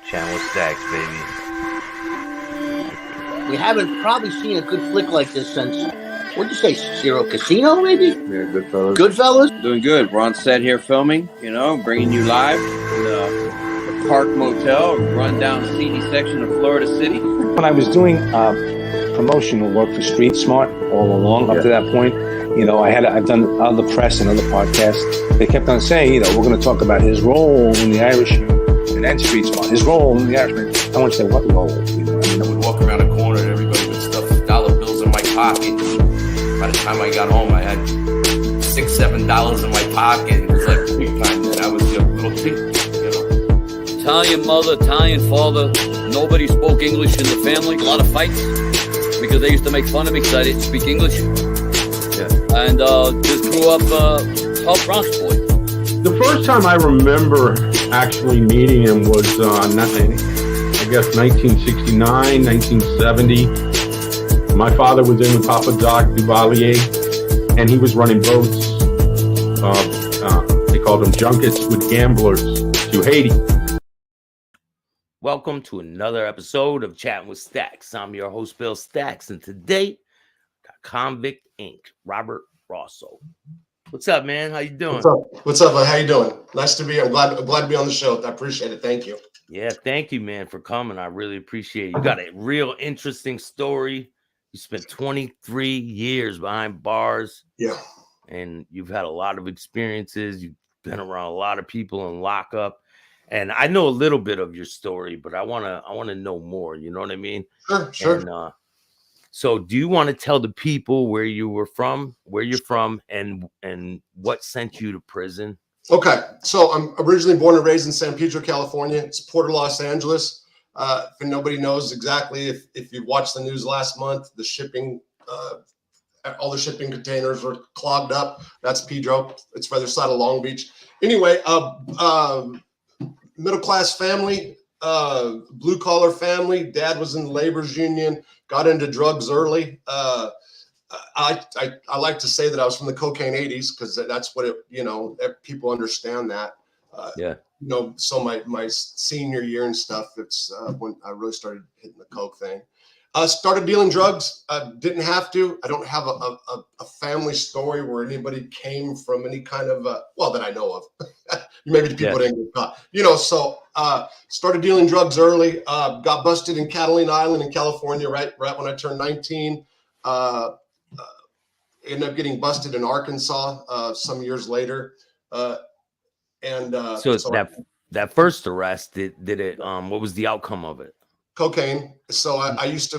Chattin with Staxx, baby. We haven't probably seen a good flick like this since, what'd you say, Zero Casino, maybe? Yeah, Goodfellas. Goodfellas? Doing good. We're on set here filming, bringing you live in the Park Motel, rundown seedy section of Florida City. When I was doing promotional work for Street Smart all along up to that point, I've done other press and other podcasts. They kept on saying, we're going to talk about his role in the Irishman and then Street Smart, his role in the Irishman. I want to say, what role? I would walk around the corner and everybody would stuff dollar bills in my pocket. By the time I got home, I had $6-7 in my pocket. It was like big time. And I was a little kid, Italian mother, Italian father. Nobody spoke English in the family. A lot of fights because they used to make fun of me because I didn't speak English. Yeah. And just grew up tough Bronx boy. The first time I remember actually meeting him was, I guess, 1969, 1970. My father was in with Papa Doc Duvalier, and he was running boats. They called them junkets with gamblers to Haiti. Welcome to another episode of Chattin with Staxx. I'm your host, Bill Staxx, and today got Convict Inc. Robert Rosso. What's up, man? How you doing? What's up? How you doing? Nice to be here. I'm glad to be on the show. I appreciate it. Thank you. Yeah, thank you, man, for coming. I really appreciate it. You got a real interesting story. You spent 23 years behind bars. Yeah. And you've had a lot of experiences. You've been around a lot of people in lockup. And I know a little bit of your story, but I wanna know more. You know what I mean? Sure. And, so do you want to tell the people where you're from, and what sent you to prison? Okay. So I'm originally born and raised in San Pedro, California. It's Port of Los Angeles. If nobody knows exactly, if you watched the news last month, the shipping, all the shipping containers were clogged up. That's Pedro. It's the other side of Long Beach. Anyway, middle-class family, blue-collar family. Dad was in the labor's union, got into drugs early. I like to say that I was from the cocaine 80s because that's what people understand that. So my senior year and stuff, it's when I really started hitting the coke thing. Started dealing drugs. Didn't have to. I don't have a family story where anybody came from any kind of that I know of. Maybe the people didn't get caught. So started dealing drugs early. Got busted in Catalina Island in California right when I turned 19. Ended up getting busted in Arkansas some years later. So that first arrest, did it? What was the outcome of it? Cocaine. So I used to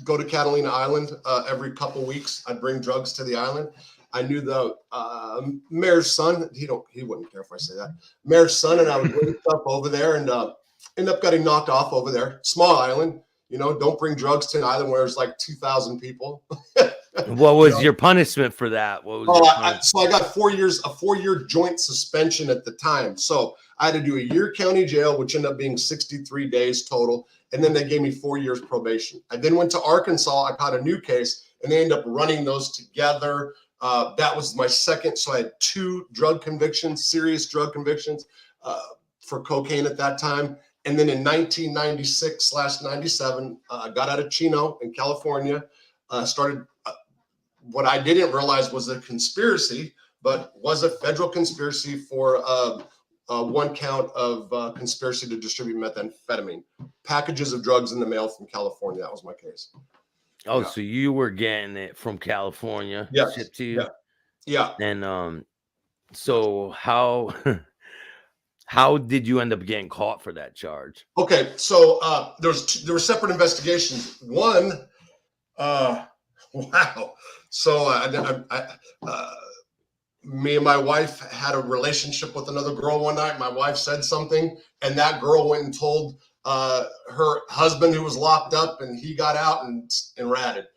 go to Catalina Island every couple weeks. I'd bring drugs to the island. I knew the mayor's son. He wouldn't care if I say that. Mayor's son, and I would bring stuff over there and end up getting knocked off over there. Small island. Don't bring drugs to an island where there's like 2,000 people. What was your punishment for that? So I got 4 years, a 4-year joint suspension at the time. So I had to do a year county jail, which ended up being 63 days total. And then they gave me 4 years probation. I then went to Arkansas. I caught a new case, and they ended up running those together. That was my second. So I had 2 drug convictions, serious drug convictions for cocaine at that time. And then in 1996/97, I got out of Chino in California, started what I didn't realize was a conspiracy, but was a federal conspiracy for 1 count of conspiracy to distribute methamphetamine, packages of drugs in the mail from California. That was my case. Oh, yeah. So you were getting it from California, shipped to you? Yeah. And so how did you end up getting caught for that charge? Okay, so there were separate investigations. One, wow. So me and my wife had a relationship with another girl one night. My wife said something, and that girl went and told her husband, who was locked up, and he got out and ratted.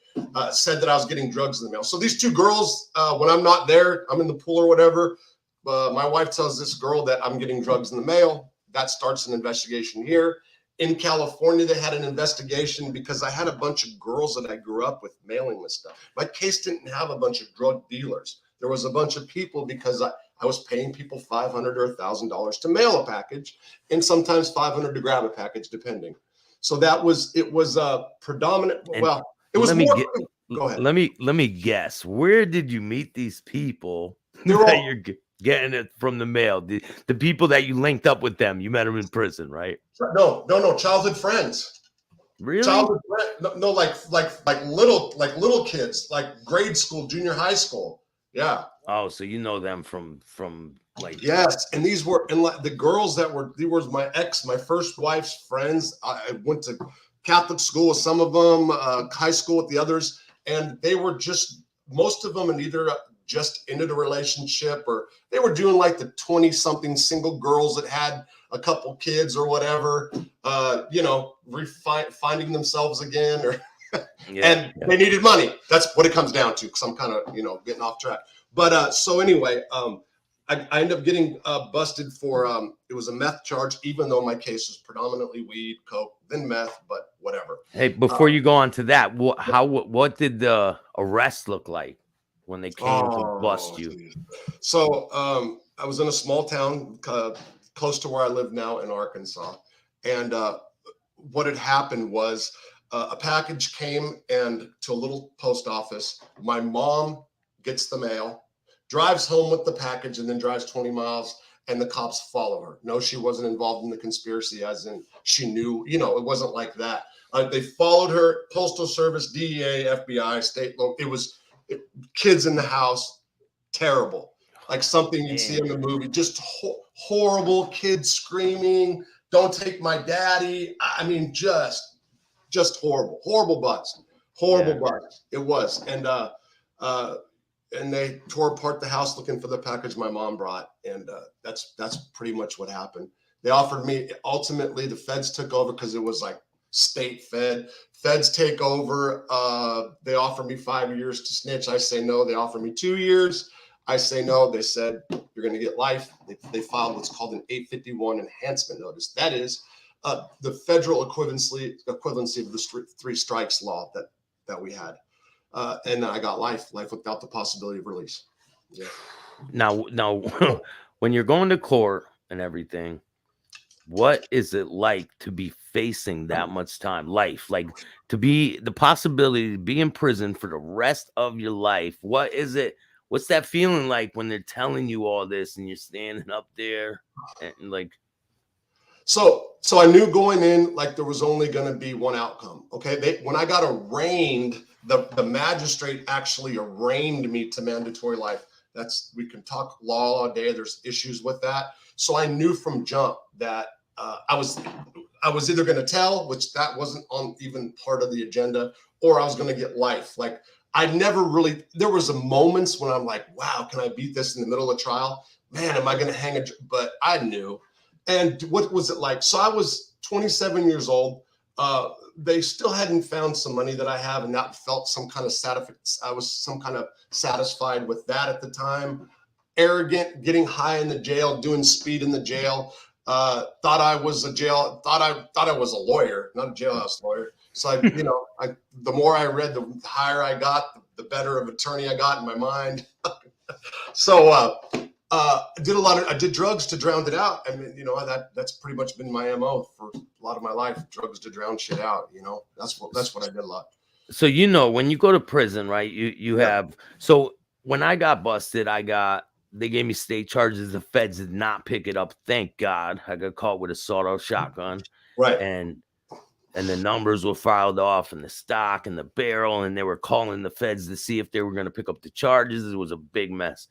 Said that I was getting drugs in the mail. So these 2 girls, when I'm not there, I'm in the pool or whatever. My wife tells this girl that I'm getting drugs in the mail. That starts an investigation here. In California, they had an investigation because I had a bunch of girls that I grew up with mailing this stuff. My case didn't have a bunch of drug dealers. There was a bunch of people because I was paying people $500 or $1,000 to mail a package, and sometimes $500 to grab a package, depending. So it was a predominant. And well, it was let me more. Go ahead. Let me guess. Where did you meet these people They're that all- you're getting it from the mail? The people that you linked up with them, you met them in prison, right? No, childhood friends. Really? Childhood friends. No, like little kids, like grade school, junior high school. Yeah. Oh, so you know them from like. Yes, and these were the girls they were my first wife's friends. I went to Catholic school with some of them, high school with the others, and they were just most of them, and either just ended a relationship or they were doing like the 20-something single girls that had a couple kids or whatever, finding themselves again, or they needed money. That's what it comes down to. Because I'm kind of getting off track. But so anyway, I ended up getting busted for it was a meth charge, even though my case was predominantly weed, coke, then meth, but whatever. Hey, before you go on to that, what did the arrest look like when they came to bust you? Geez. So I was in a small town close to where I live now in Arkansas, and what had happened was a package came and to a little post office. My mom gets the mail, drives home with the package, and then drives 20 miles, and the cops follow her. No, she wasn't involved in the conspiracy, as in she knew, it wasn't like that. They followed her, Postal Service, DEA, FBI, state, kids in the house, terrible. Like something you'd see in the movie, just horrible, kids screaming, don't take my daddy. I mean, just horrible butts. It was. And they tore apart the house looking for the package my mom brought. And that's pretty much what happened. They offered me, ultimately, the feds took over because it was like state feds take over. They offered me 5 years to snitch. I say no. They offered me 2 years. I say no. They said, you're going to get life. They filed what's called an 851 enhancement notice. That is the federal equivalency of the 3 strikes law that we had. And I got life without the possibility of release. Yeah. Now, when you're going to court and everything, what is it like to be facing that much time? Life, like to be the possibility to be in prison for the rest of your life. What is it? What's that feeling like when they're telling you all this and you're standing up there and like? So I knew going in, like there was only going to be one outcome. Okay. When I got arraigned, the magistrate actually arraigned me to mandatory life. We can talk law all day. There's issues with that. So I knew from jump that I was either going to tell, which that wasn't on even part of the agenda, or I was going to get life. Like I never really, there was a moments when I'm like, wow, can I beat this in the middle of trial? Man, am I going to hang but I knew. And what was it like? So I was 27 years old. They still hadn't found some money that I have, and that felt some kind of I was some kind of satisfied with that at the time. Arrogant, getting high in the jail, doing speed in the jail. Thought I was a lawyer, not a jailhouse lawyer. So the more I read, the higher I got, the better of attorney I got in my mind. So I did drugs to drown it out. I mean, that's pretty much been my MO for a lot of my life. Drugs to drown shit out. That's what I did a lot. So when you go to prison, right? You have. So when I got busted, they gave me state charges. The feds did not pick it up. Thank God. I got caught with a sawed-off shotgun. Right. And the numbers were filed off, and the stock and the barrel, and they were calling the feds to see if they were going to pick up the charges. It was a big mess.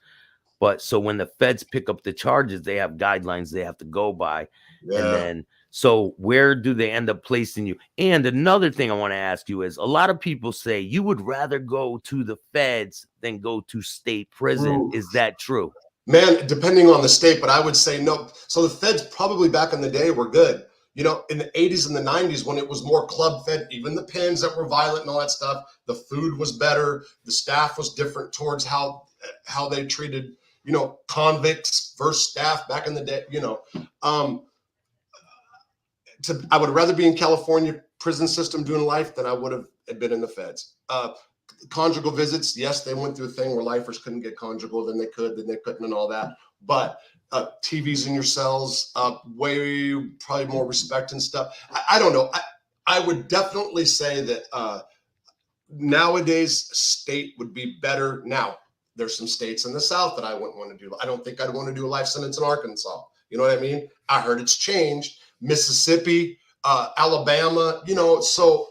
But so when the feds pick up the charges, they have guidelines they have to go by. Yeah. And then, so where do they end up placing you? And another thing I want to ask you is, a lot of people say you would rather go to the feds than go to state prison. Ooh. Is that true? Man, depending on the state, but I would say no. So the feds probably back in the day were good. In the 80s and the 90s, when it was more club fed, even the pins that were violent and all that stuff, the food was better. The staff was different towards how they treated convicts versus staff back in the day. I would rather be in California prison system doing life than I would have been in the feds. conjugal visits, yes, they went through a thing where lifers couldn't get conjugal, then they could, then they couldn't, and all that. But TVs in your cells, way probably more respect and stuff. I don't know. I would definitely say that nowadays state would be better. Now, there's some states in the South that I wouldn't want to do. I don't think I'd want to do a life sentence in Arkansas. You know what I mean? I heard it's changed. Mississippi, Alabama, you know, so,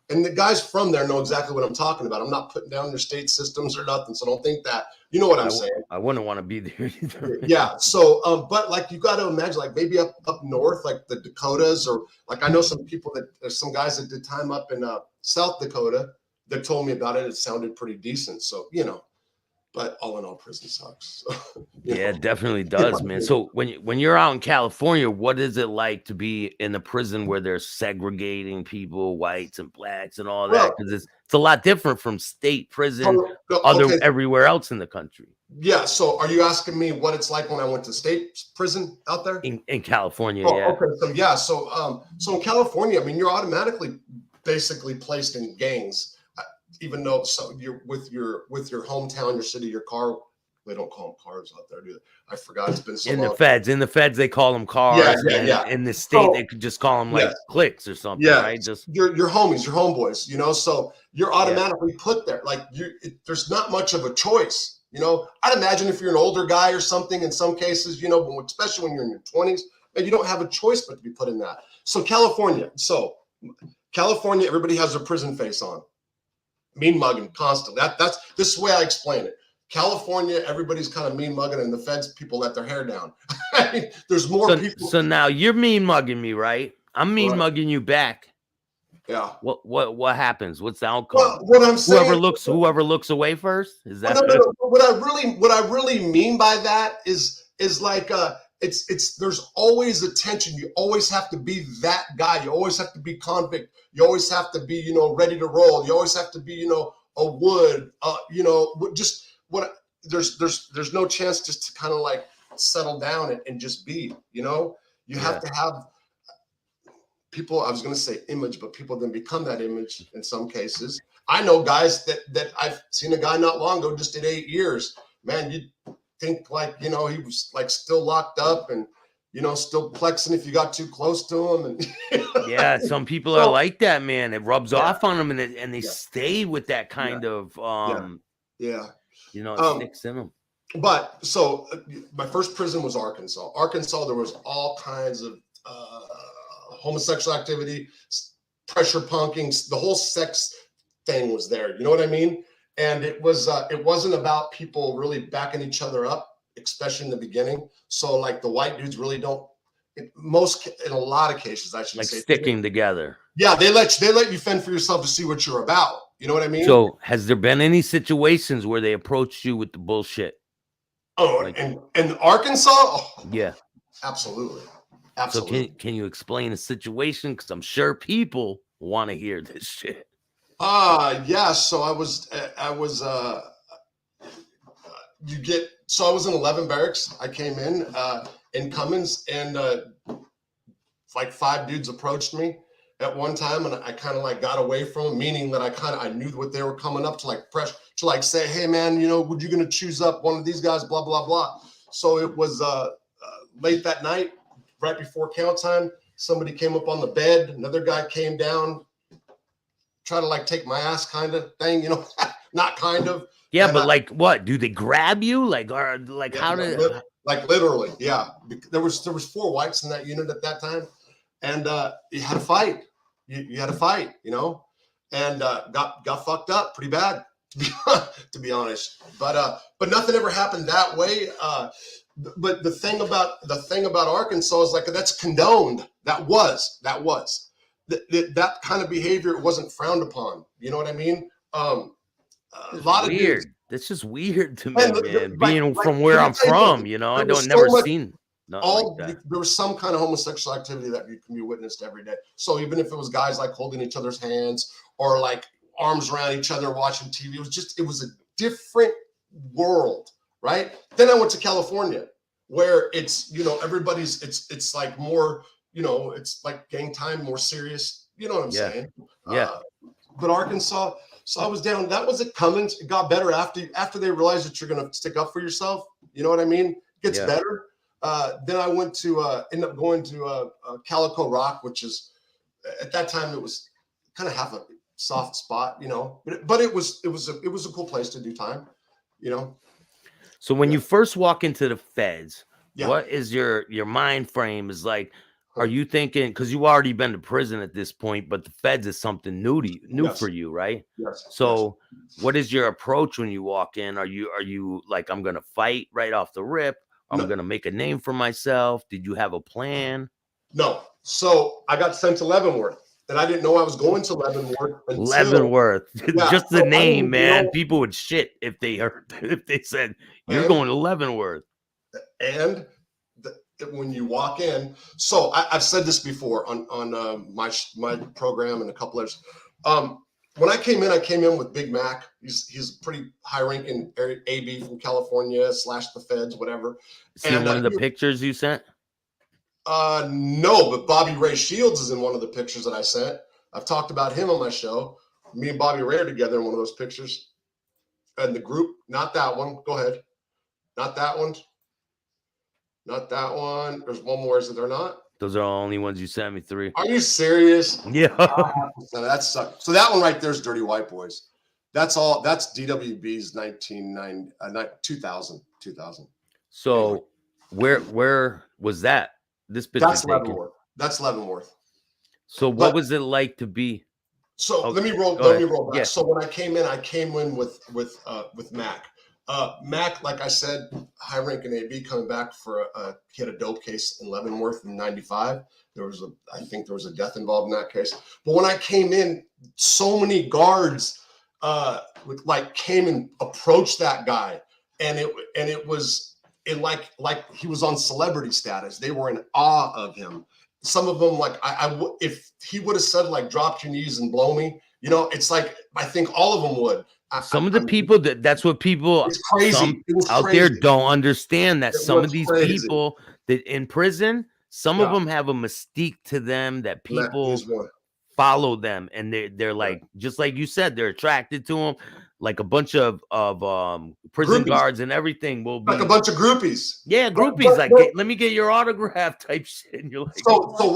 and the guys from there know exactly what I'm talking about. I'm not putting down their state systems or nothing, so don't think that. You know what I'm saying? I wouldn't want to be there either. Yeah. So, but like you got to imagine, like maybe up north, like the Dakotas, or like I know some people that there's some guys that did time up in South Dakota that told me about it. It sounded pretty decent. So, you know, but all in all, prison sucks. So, yeah, it definitely does, man. So when you're out in California, what is it like to be in a prison where they're segregating people, whites and blacks and all that? Because it's a lot different from state prison, everywhere else in the country. Yeah. So are you asking me what it's like when I went to state prison out there? In California, yeah. Okay. So yeah. So in California, I mean, you're automatically basically placed in gangs. Even though you're with your hometown, your city, your car, they don't call them cars out there, do they? I forgot. It's been so long. In the feds, they call them cars. Yeah. In the state, they could just call them like cliques or something, right? Just your homies, your homeboys, you know. So you're automatically put there. Like there's not much of a choice, you know. I'd imagine if you're an older guy or something, in some cases, you know, especially when you're in your 20s, and you don't have a choice but to be put in that. So California, everybody has their prison face on. Mean mugging constantly. This is the way I explain it. California, everybody's kind of mean mugging, and the feds people let their hair down. I mean, there's more people. So now you're mean mugging me, right? I'm mean mugging you back. Yeah. What happens? What's the outcome? Well, what I'm saying, whoever looks away first. Is that no. What I really mean by that is like there's always a tension. You always have to be that guy. You always have to be convict. You always have to be, you know, ready to roll. You always have to be, you know, a wood, you know, just what there's no chance just to kind of like settle down and just be, you know, you have to have people, I was going to say image, but people then become that image in some cases. I know guys that I've seen a guy not long ago just did 8 years, man. You'd think like, you know, he was like still locked up and, you know, still plexing if you got too close to him. And yeah, some people are like that, man. It rubs off on them, and they stay with that kind of, you know, it sticks in them. But so my first prison was Arkansas. There was all kinds of homosexual activity, pressure punking, the whole sex thing was there. You know what I mean? And it wasn't about people really backing each other up, especially in the beginning. So like the white dudes really don't, in a lot of cases, I should say, sticking together. Yeah, they let you fend for yourself to see what you're about. You know what I mean? So has there been any situations where they approached you with the bullshit? Oh, like, in Arkansas? Oh, yeah, absolutely. So can you explain the situation? Because I'm sure people want to hear this shit. Yeah. So I was in 11 barracks. I came in Cummins, and like 5 dudes approached me at one time, and I kind of like got away from them, meaning that I knew what they were coming up to, like press to like say, hey man, you know, would you gonna choose up one of these guys? Blah blah blah. So it was late that night, right before count time. Somebody came up on the bed. Another guy came down, try to like take my ass kind of thing, you know, not kind of. Yeah, and but like what? Do they grab you? Like, or like how did like literally, yeah. There was 4 whites in that unit at that time. And you had to fight. You had to fight, you know, and got fucked up pretty bad, to be honest. But nothing ever happened that way. But the thing about Arkansas is like that's condoned. That was that kind of behavior wasn't frowned upon. You know what I mean? A lot of weird. That's just weird to me, man. Being from where I'm from, you know, I don't never seen. Like there was some kind of homosexual activity that you can be witnessed every day. So even if it was guys like holding each other's hands or like arms around each other watching TV, it was a different world, right? Then I went to California, where it's, you know, everybody's it's like more, you know, it's like gang time, more serious. You know what I'm saying? Yeah. But Arkansas, So I was down. That was at Cummins. It got better after they realized that you're going to stick up for yourself. You know what I mean? It gets better. Then I went to end up going to Calico Rock, which is at that time it was kind of half a soft spot, you know. But it was a cool place to do time, you know. So when you first walk into the feds, Yeah. what is your mind frame? Is like, are you thinking, because you've already been to prison at this point, but the feds is something new for you, right? Yes. So what is your approach when you walk in? Are you like, I'm gonna fight right off the rip? I'm gonna make a name for myself. Did you have a plan? No. So I got sent to Leavenworth, and I didn't know I was going to Leavenworth until Leavenworth. Just the so name, man. know, People would shit if they said you're going to Leavenworth. And when you walk in, so I've said this before on my program and a couple others. When I came in with Big Mac. He's a pretty high-ranking AB from California / the feds, whatever. See one of the pictures you sent? No, but Bobby Ray Shields is in one of the pictures that I sent. I've talked about him on my show. Me and Bobby Ray are together in one of those pictures. And the group, not that one. Go ahead. Not that one. Not that one. There's one more. Is it or not? Those are the only ones you sent me, 3. Are you serious? Yeah. That sucks. So that one right there is Dirty White Boys. That's all. That's DWB's 2000. So where was that? This picture. That's Leavenworth. That's Leavenworth. So what was it like to be? So let me roll back. Yeah. So when I came in with Mac. Mac, like I said, high-ranking AB coming back for he had a dope case in Leavenworth in '95. I think there was a death involved in that case. But when I came in, so many guards came and approached that guy, and it was like he was on celebrity status. They were in awe of him. Some of them, like if he would have said like drop your knees and blow me, you know, it's like I think all of them would. Some of the people that's what people it's crazy. Out there don't understand that some of these people that in prison, some of them have a mystique to them that people follow them, and they're like, just like you said, they're attracted to them. Like a bunch of prison groupies. Guards and everything will be like a bunch of groupies. Yeah, groupies. Let me get your autograph type shit. And you're like, so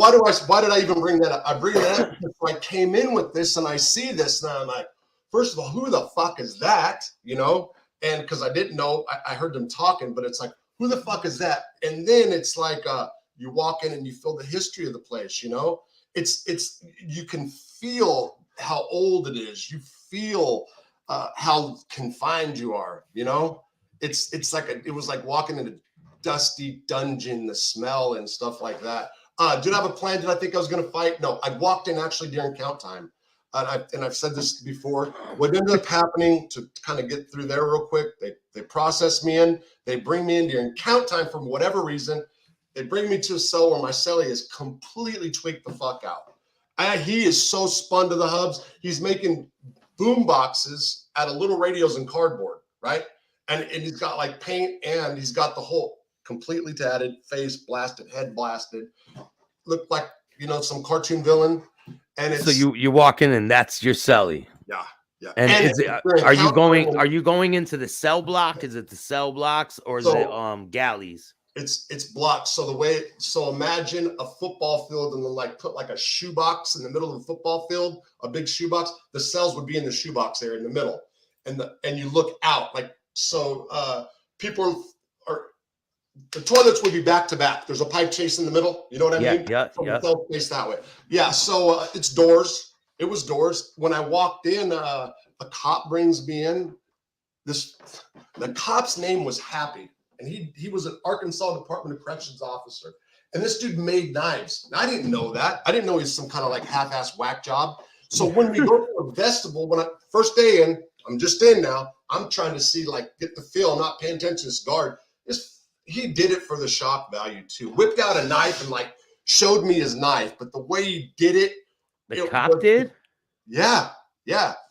why did I even bring that up? I bring that up because I came in with this and I see this and I'm like, first of all, who the fuck is that? You know, and because I didn't know, I heard them talking, but it's like, who the fuck is that? And then it's like you walk in and you feel the history of the place. You know, it's you can feel how old it is. You feel how confined you are, you know. It was like walking in a dusty dungeon, the smell and stuff like that. Did I have a plan? Did I think I was going to fight? No, I walked in actually during count time, and I've said this before. What ended up happening, to kind of get through there real quick, they process me in, they bring me in during count time for whatever reason. They bring me to a cell where my cellie is completely tweaked the fuck out. He is so spun to the hubs. He's making boom boxes out of little radios and cardboard, right? And he's got like paint, and he's got the whole completely tatted, face blasted, head blasted. Looked like, you know, some cartoon villain. And it's, so you walk in and that's your cellie. Yeah, yeah. And are you going into the cell block? Is it the cell blocks or is it galleys? It's blocked. So imagine a football field and then like put like a shoebox in the middle of the football field, a big shoebox. The cells would be in the shoebox area in the middle, and you look out like so. People are the toilets would be back to back. There's a pipe chase in the middle. You know what I mean? Yeah. The cell face that way. Yeah. So it's doors. It was doors. When I walked in, a cop brings me in. The cop's name was Happy. And he was an Arkansas Department of Corrections officer. And this dude made knives. And I didn't know that. I didn't know he was some kind of like half-ass whack job. So when we go to a vestibule, first day in, I'm just in now, I'm trying to see, like, get the feel, not paying attention to this guard. He did it for the shock value too. Whipped out a knife and like showed me his knife. But the way he did it. The cop did? Yeah.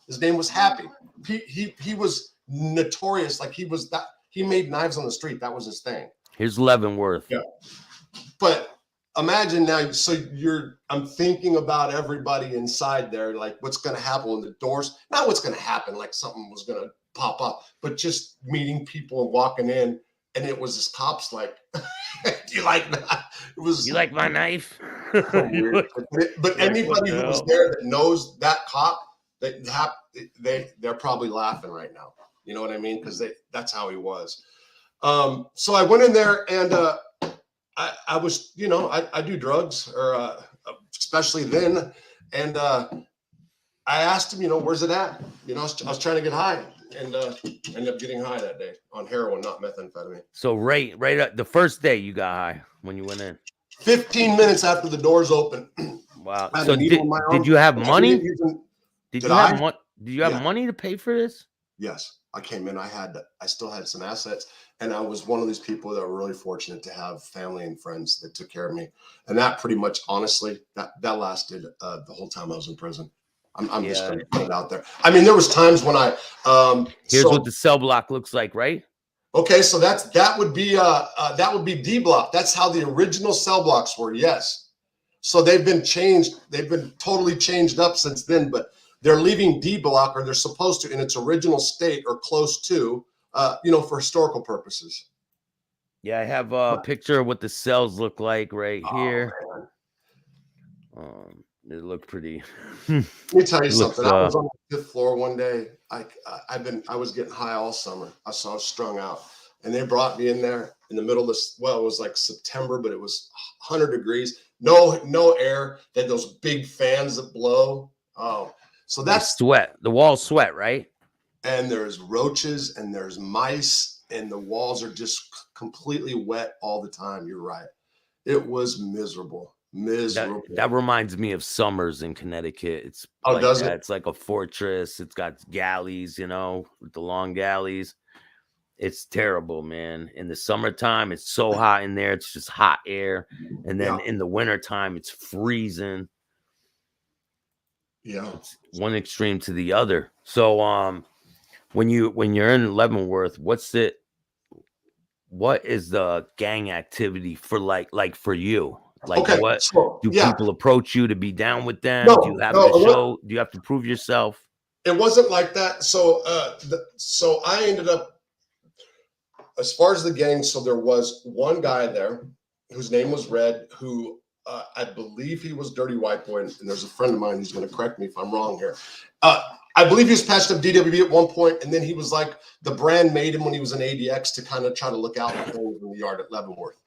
His name was Happy. He was notorious. Like he made knives on the street. That was his thing. Here's Leavenworth. Yeah. But imagine now. So I'm thinking about everybody inside there, like what's going to happen when the doors. Not what's going to happen, like something was going to pop up, but just meeting people and walking in, and it was this cop's like, "Do you like that?" It was. You like my knife? So weird. But anybody who was there that knows that cop, they're probably laughing right now. You know what I mean? Because that's how he was. So I went in there and I was, I do drugs, or especially then, and I asked him, where's it at? I was trying to get high, and ended up getting high that day on heroin, not methamphetamine. So right at the first day you got high when you went in. 15 minutes after the doors open. Wow. So did you have money? Did you have money to pay for this? Yes, I came in. I still had some assets, and I was one of these people that were really fortunate to have family and friends that took care of me. And that pretty much, honestly, that lasted the whole time I was in prison. I'm just going to put it out there. I mean, there was times when I here's what the cell block looks like, right? Okay, so that would be D block. That's how the original cell blocks were. Yes. So they've been changed. They've been totally changed up since then, but they're leaving D block, or they're supposed to, in its original state or close to, for historical purposes. Yeah, I have a picture of what the cells look like right here. They look pretty. Let me tell you something. I was on the 5th floor one day. I was getting high all summer. I was strung out, and they brought me in there in the middle of this. Well, it was like September, but it was 100 degrees. No air. They had those big fans that blow. Oh, so that's sweat. The walls sweat, right? And there's roaches and there's mice, and the walls are just completely wet all the time. You're right. It was miserable. That reminds me of summers in Connecticut. It's does it? It's like a fortress. It's got galleys, with the long galleys. It's terrible, man. In the summertime, it's so hot in there. It's just hot air. And then in the wintertime, it's freezing. Yeah. It's one extreme to the other. So when you're in Leavenworth, what is the gang activity for like for you? Like, okay, what so, do people approach you to be down with them? No, do you have to show? Do you have to prove yourself? It wasn't like that. So, so I ended up, as far as the gang. So there was one guy there whose name was Red, who I believe he was Dirty White Boy, and there's a friend of mine who's going to correct me if I'm wrong here. I believe he was patched up DWB at one point, and then he was like, the brand made him when he was an ADX to kind of try to look out for things in the yard at Leavenworth.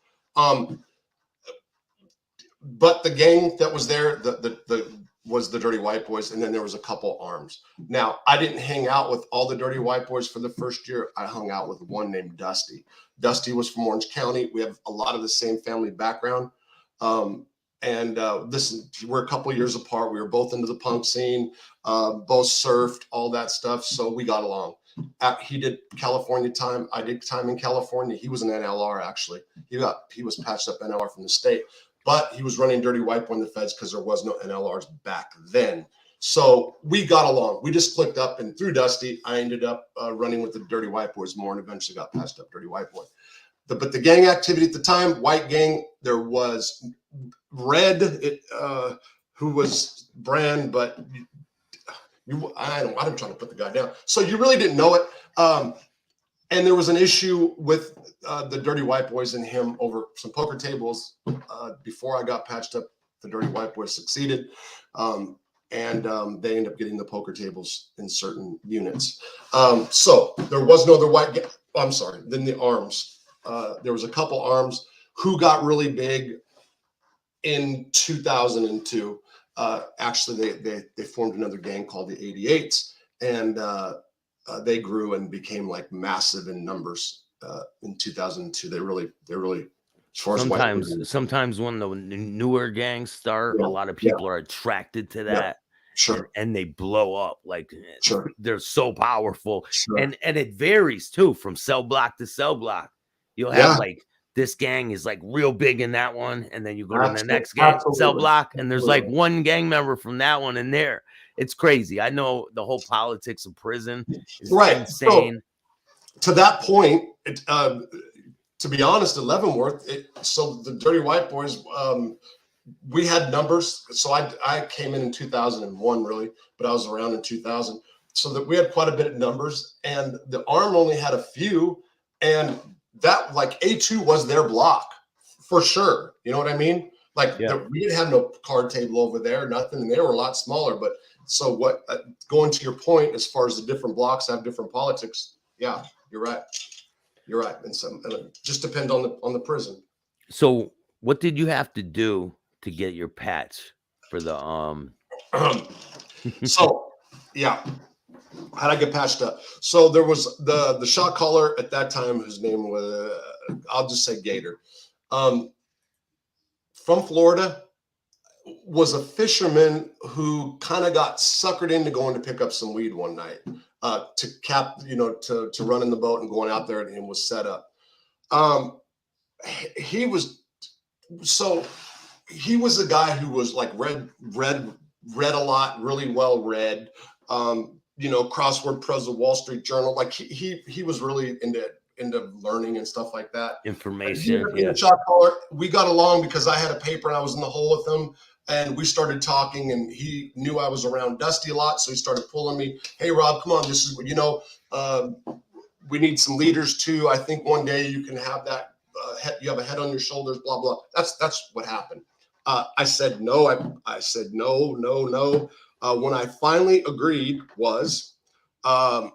But the gang that was there, was the Dirty White Boys, and then there was a couple arms. Now, I didn't hang out with all the Dirty White Boys for the first year. I hung out with one named Dusty. Dusty was from Orange County. We have a lot of the same family background. We're a couple years apart. We were both into the punk scene, both surfed, all that stuff. So we got along. He did California time. I did time in California. He was an NLR, actually. He was patched up NLR from the state. But he was running Dirty White Boy in the feds because there was no NLRs back then. So we got along. We just clicked up, and through Dusty, I ended up running with the Dirty White Boys more, and eventually got patched up Dirty White Boy. But the gang activity at the time, white gang, there was Red, who was brand, but I'm trying to put the guy down. So you really didn't know it. And there was an issue with the Dirty White Boys and him over some poker tables. Before I got patched up, the Dirty White Boys succeeded. And they ended up getting the poker tables in certain units. So there was no other white gang. I'm sorry. Then the arms. There was a couple arms who got really big in 2002. Actually, they formed another gang called the 88s. And they grew and became like massive in numbers in 2002. They really, as far as sometimes when the newer gangs start, a lot of people are attracted to that. Sure. And they blow up. Like, they're so powerful. Sure. And it varies too from cell block to cell block. You'll have like this gang is like real big in that one, and then you go to the next gang cell block, and there's like one gang member from that one in there. It's crazy. I know the whole politics of prison is insane. So, to that point, to be honest, at Leavenworth, so the Dirty White Boys, we had numbers. So I came in 2001, really, but I was around in 2000. So that we had quite a bit of numbers, and the ARM only had a few, and that like A2 was their block for sure. You know what I mean? Like we didn't have no card table over there, nothing. And they were a lot smaller. But so what? Going to your point, as far as the different blocks have different politics. Yeah, you're right. You're right. And it just depends on the prison. So what did you have to do to get your patch for the So yeah. How'd I get patched up? So there was the shot caller at that time, whose name was, I'll just say Gator, from Florida, was a fisherman who kind of got suckered into going to pick up some weed one night to to run in the boat and going out there, and was set up. He was a guy who was like read a lot, really well read. Crossword puzzle, Wall Street Journal. Like he was really into learning and stuff like that. Information. Shot caller. We got along because I had a paper and I was in the hole with him, and we started talking. And he knew I was around Dusty a lot, so he started pulling me. Hey, Rob, come on, this is what we need some leaders too. I think one day you can have that. You have a head on your shoulders. Blah blah. That's what happened. I said no. I said no. When I finally agreed was, I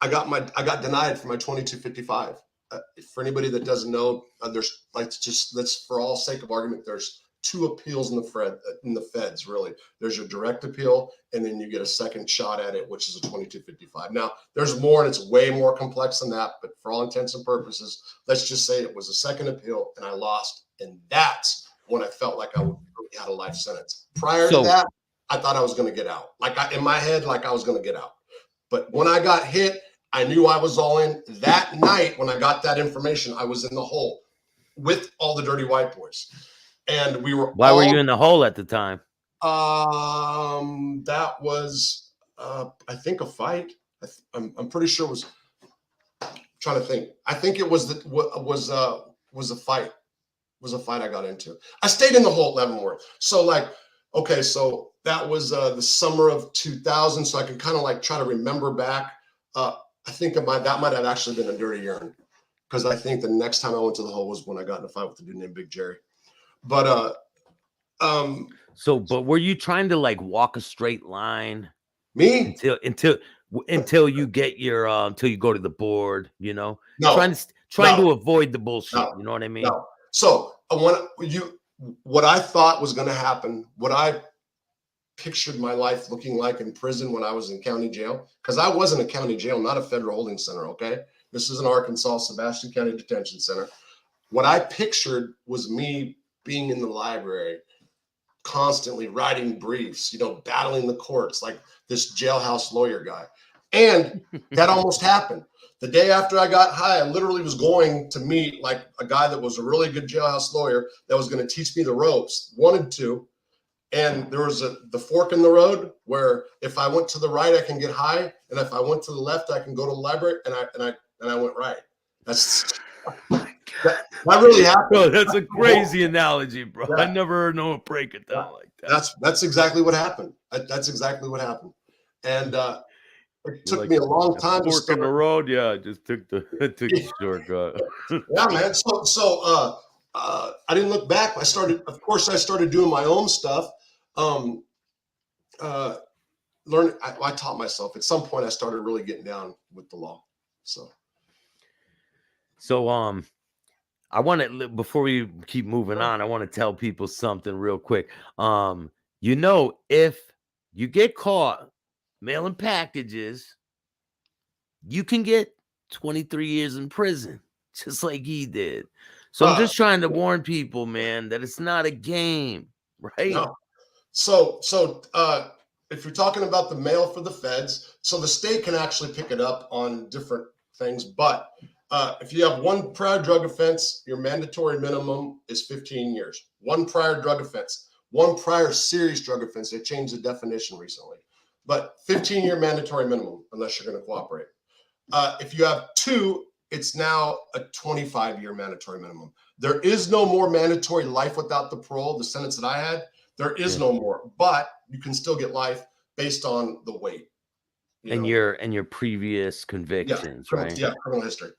got denied for my 2255. For anybody that doesn't know, let's for all sake of argument, there's two appeals in the feds, really. There's your direct appeal, and then you get a second shot at it, which is a 2255. Now, there's more, and it's way more complex than that, but for all intents and purposes, let's just say it was a second appeal, and I lost, and that's when I felt like I really had a life sentence. Prior to that, I thought I was going to get out. In my head, I was going to get out. But when I got hit, I knew I was all in. That night, when I got that information, I was in the hole with all the Dirty White Boys. And we were. Why were you in the hole at the time? That was, I think, a fight. I'm pretty sure it was. I'm trying to think. I think it was a fight. Was a fight I got into. I stayed in the hole at Leavenworth. So okay, so that was the summer of 2000. So I can kind of try to remember back. I think that might have actually been a dirty urine, because I think the next time I went to the hole was when I got in a fight with a dude named Big Jerry. But but were you trying to walk a straight line? Me? Until you get your until you go to the board, No. Trying to avoid the bullshit. No. You know what I mean? No. So what I thought was going to happen, what I pictured my life looking like in prison when I was in county jail, because I was in a county jail, not a federal holding center. Okay. This is in Arkansas, Sebastian County Detention Center. What I pictured was me being in the library, constantly writing briefs, battling the courts like this jailhouse lawyer guy. And that almost happened. The day after I got high, I literally was going to meet a guy that was a really good jailhouse lawyer that was going to teach me the ropes, wanted to. And there was the fork in the road where if I went to the right, I can get high. And if I went to the left, I can go to the library. And I went right. That really happened. Bro, that's a crazy analogy, bro. Yeah. I never heard no one break it down like that. That's exactly what happened. That's exactly what happened. And it took me a long time to start in the road. Yeah, I just took the shortcut. Yeah, man. So I didn't look back. I started doing my own stuff. Learning. I taught myself. At some point, I started really getting down with the law. So I want to, before we keep moving on, I want to tell people something real quick. If you get caught mailing packages, you can get 23 years in prison, just like he did. So I'm just trying to warn people, man, that it's not a game, right? No. So if you're talking about the mail for the feds, so the state can actually pick it up on different things, but if you have one prior drug offense, your mandatory minimum is 15 years. One prior drug offense, one prior serious drug offense. They changed the definition recently, but 15-year mandatory minimum unless you're going to cooperate. If you have two it's now a 25-year mandatory minimum. There is no more mandatory life without the parole. The sentence that I had, there is no more, but you can still get life based on the weight. And your previous convictions, right? Yeah, criminal history.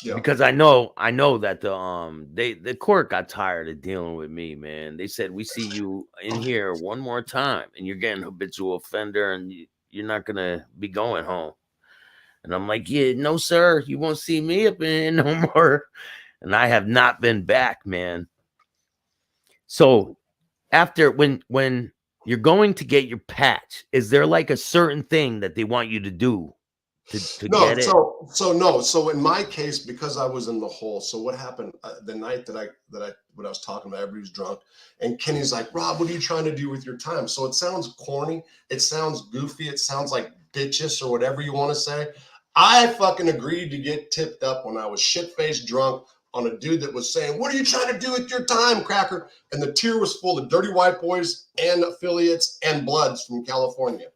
Yeah. Because I know that the court got tired of dealing with me, man. They said, we see you in here one more time and you're getting habitual offender and you're not gonna be going home. And I'm like, yeah, no, sir, you won't see me up in no more. And I have not been back, man. So after when you're going to get your patch, is there like a certain thing that they want you to do to get it? So in my case, because I was in the hole, so what happened the night that I was talking about, everybody was drunk, and Kenny's like, Rob, what are you trying to do with your time? So it sounds corny, it sounds goofy, it sounds like bitches or whatever you want to say. I fucking agreed to get tipped up when I was shit-faced drunk on a dude that was saying, what are you trying to do with your time, cracker? And the tier was full of dirty white boys and affiliates and bloods from California.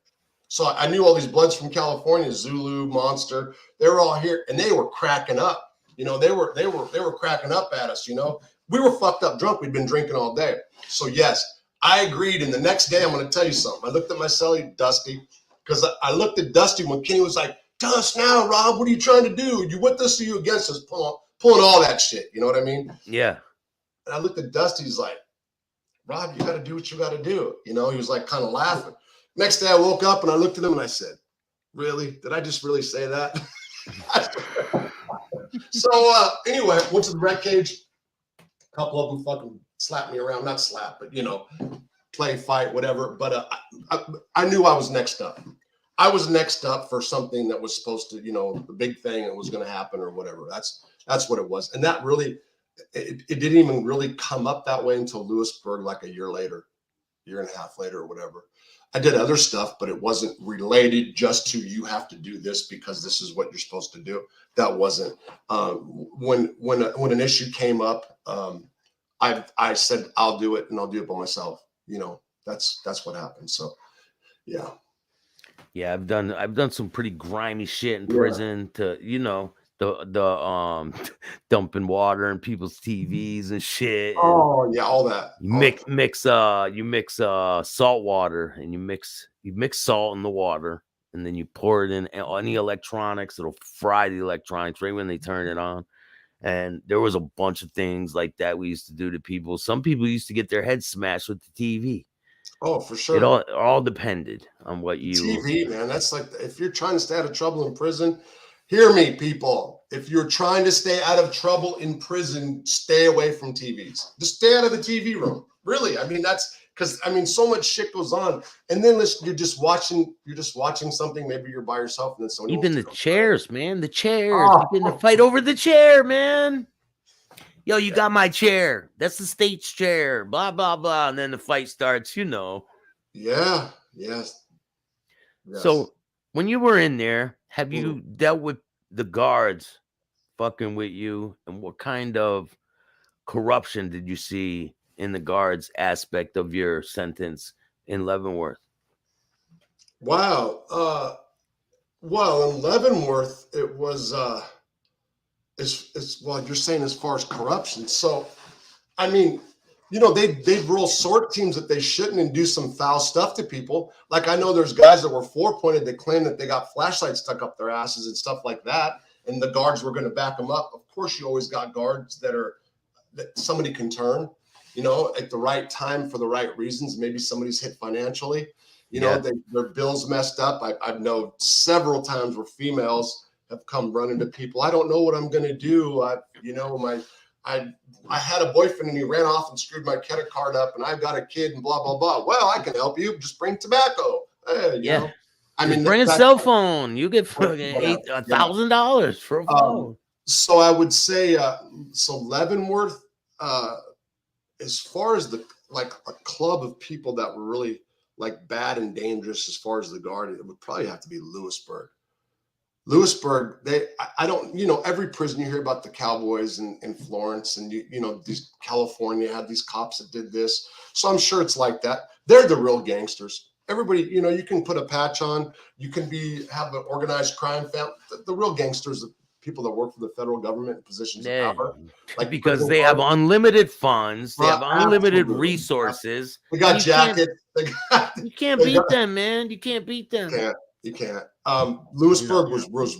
So I knew all these bloods from California, Zulu, Monster, they were all here and they were cracking up. You know, they were cracking up at us, you know. We were fucked up drunk. We'd been drinking all day. So yes, I agreed. And the next day, I'm going to tell you something. I looked at my cellie, Dusty, because I looked at Dusty when Kenny was like, tell us now, Rob, what are you trying to do? You with us or you against us? Pulling all that shit. You know what I mean? Yeah. And I looked at Dusty. He's like, Rob, you got to do what you got to do. You know, he was like kind of laughing. Next day I woke up and I looked at him and I said, really? Did I just really say that? So anyway, went to the rec cage. A couple of them fucking slapped me around. Not slap, but, you know, play, fight, whatever. But I knew I was next up. I was next up for something that was supposed to, you know, the big thing that was going to happen or whatever. That's what it was. And that really, it didn't even really come up that way until Lewisburg, like a year later, year and a half later or whatever. I did other stuff, but it wasn't related just to you have to do this because this is what you're supposed to do. That wasn't. When an issue came up, I said I'll do it and I'll do it by myself. You know, that's what happened. So, yeah. Yeah, I've done some pretty grimy shit in prison to, you know, the dumping water in people's TVs and shit. Oh yeah, all that. You mix salt water and you mix salt in the water and then you pour it in any electronics. It'll fry the electronics right when they turn it on. And there was a bunch of things like that we used to do to people. Some people used to get their heads smashed with the TV. Oh, for sure. It all depended on what you TV, man. That's like, if you're trying to stay out of trouble in prison, hear me, people. If you're trying to stay out of trouble in prison, stay away from TVs. Just stay out of the TV room. Really. I mean, that's because, I mean, so much shit goes on. And then you're just watching something. Maybe you're by yourself. And then someone even the chairs, man. The chairs. You get in a fight over the chair, man. Yo, you got my chair. That's the state's chair. Blah, blah, blah. And then the fight starts, you know. Yeah. Yes. So when you were in there, have you dealt with the guards fucking with you? And what kind of corruption did you see in the guards aspect of your sentence in Leavenworth? Wow. Well, in Leavenworth, it was well, you're saying as far as corruption. So, I mean, you know, they'd roll sort teams that they shouldn't and do some foul stuff to people. Like, I know there's guys that were four-pointed that claim that they got flashlights stuck up their asses and stuff like that, and the guards were going to back them up. Of course, you always got guards that somebody can turn, you know, at the right time for the right reasons. Maybe somebody's hit financially, you know, their bills messed up. I know several times where females have come running to people. I don't know what I'm going to do. I had a boyfriend and he ran off and screwed my credit card up and I've got a kid and blah, blah, blah. Well, I can help you. Just bring tobacco. You know? I mean, bring a cell phone. You get fucking $1,000 for a phone. So I would say, so Leavenworth, as far as like a club of people that were really like bad and dangerous as far as the guard, it would probably have to be Lewisburg. Lewisburg, I don't, you know, every prison you hear about the cowboys in Florence and, you know, these California had these cops that did this. So I'm sure it's like that. They're the real gangsters. Everybody, you know, you can put a patch on, you can have an organized crime family. The real gangsters, people that work for the federal government in positions of power, like because prison they have guards. unlimited funds, they have unlimited Absolutely. resources. They got You can't- jackets. You can't they beat got- them, man. You can't beat them. You can't. Lewisburg was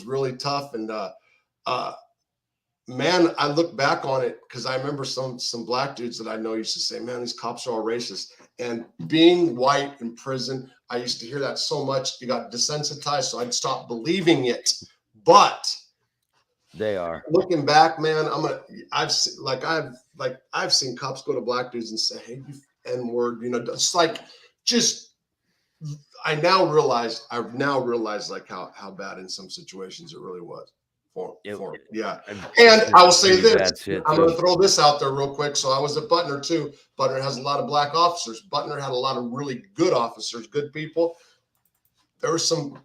really tough, and man, I look back on it because I remember some black dudes that I know used to say, "Man, these cops are all racist." And being white in prison, I used to hear that so much. You got desensitized, so I'd stop believing it. But they are looking back, man. I've seen cops go to black dudes and say, "Hey, you N-word," you know. It's like I've now realized like how bad in some situations it really was. Yeah. And I will say this, I'm going to throw this out there real quick. So I was at Butner too. Butner has a lot of black officers. Butner had a lot of really good officers, good people. There were some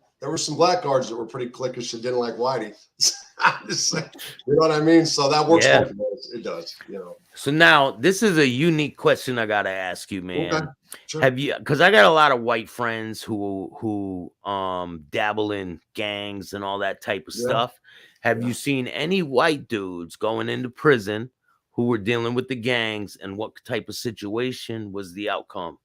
black guards that were pretty cliquish that didn't like Whitey. You know what I mean? So that works both ways. It does, you know. So now this is a unique question I got to ask you, man. Okay. Sure. Have you, because I got a lot of white friends who dabble in gangs and all that type of stuff. Have you seen any white dudes going into prison who were dealing with the gangs, and what type of situation was the outcome?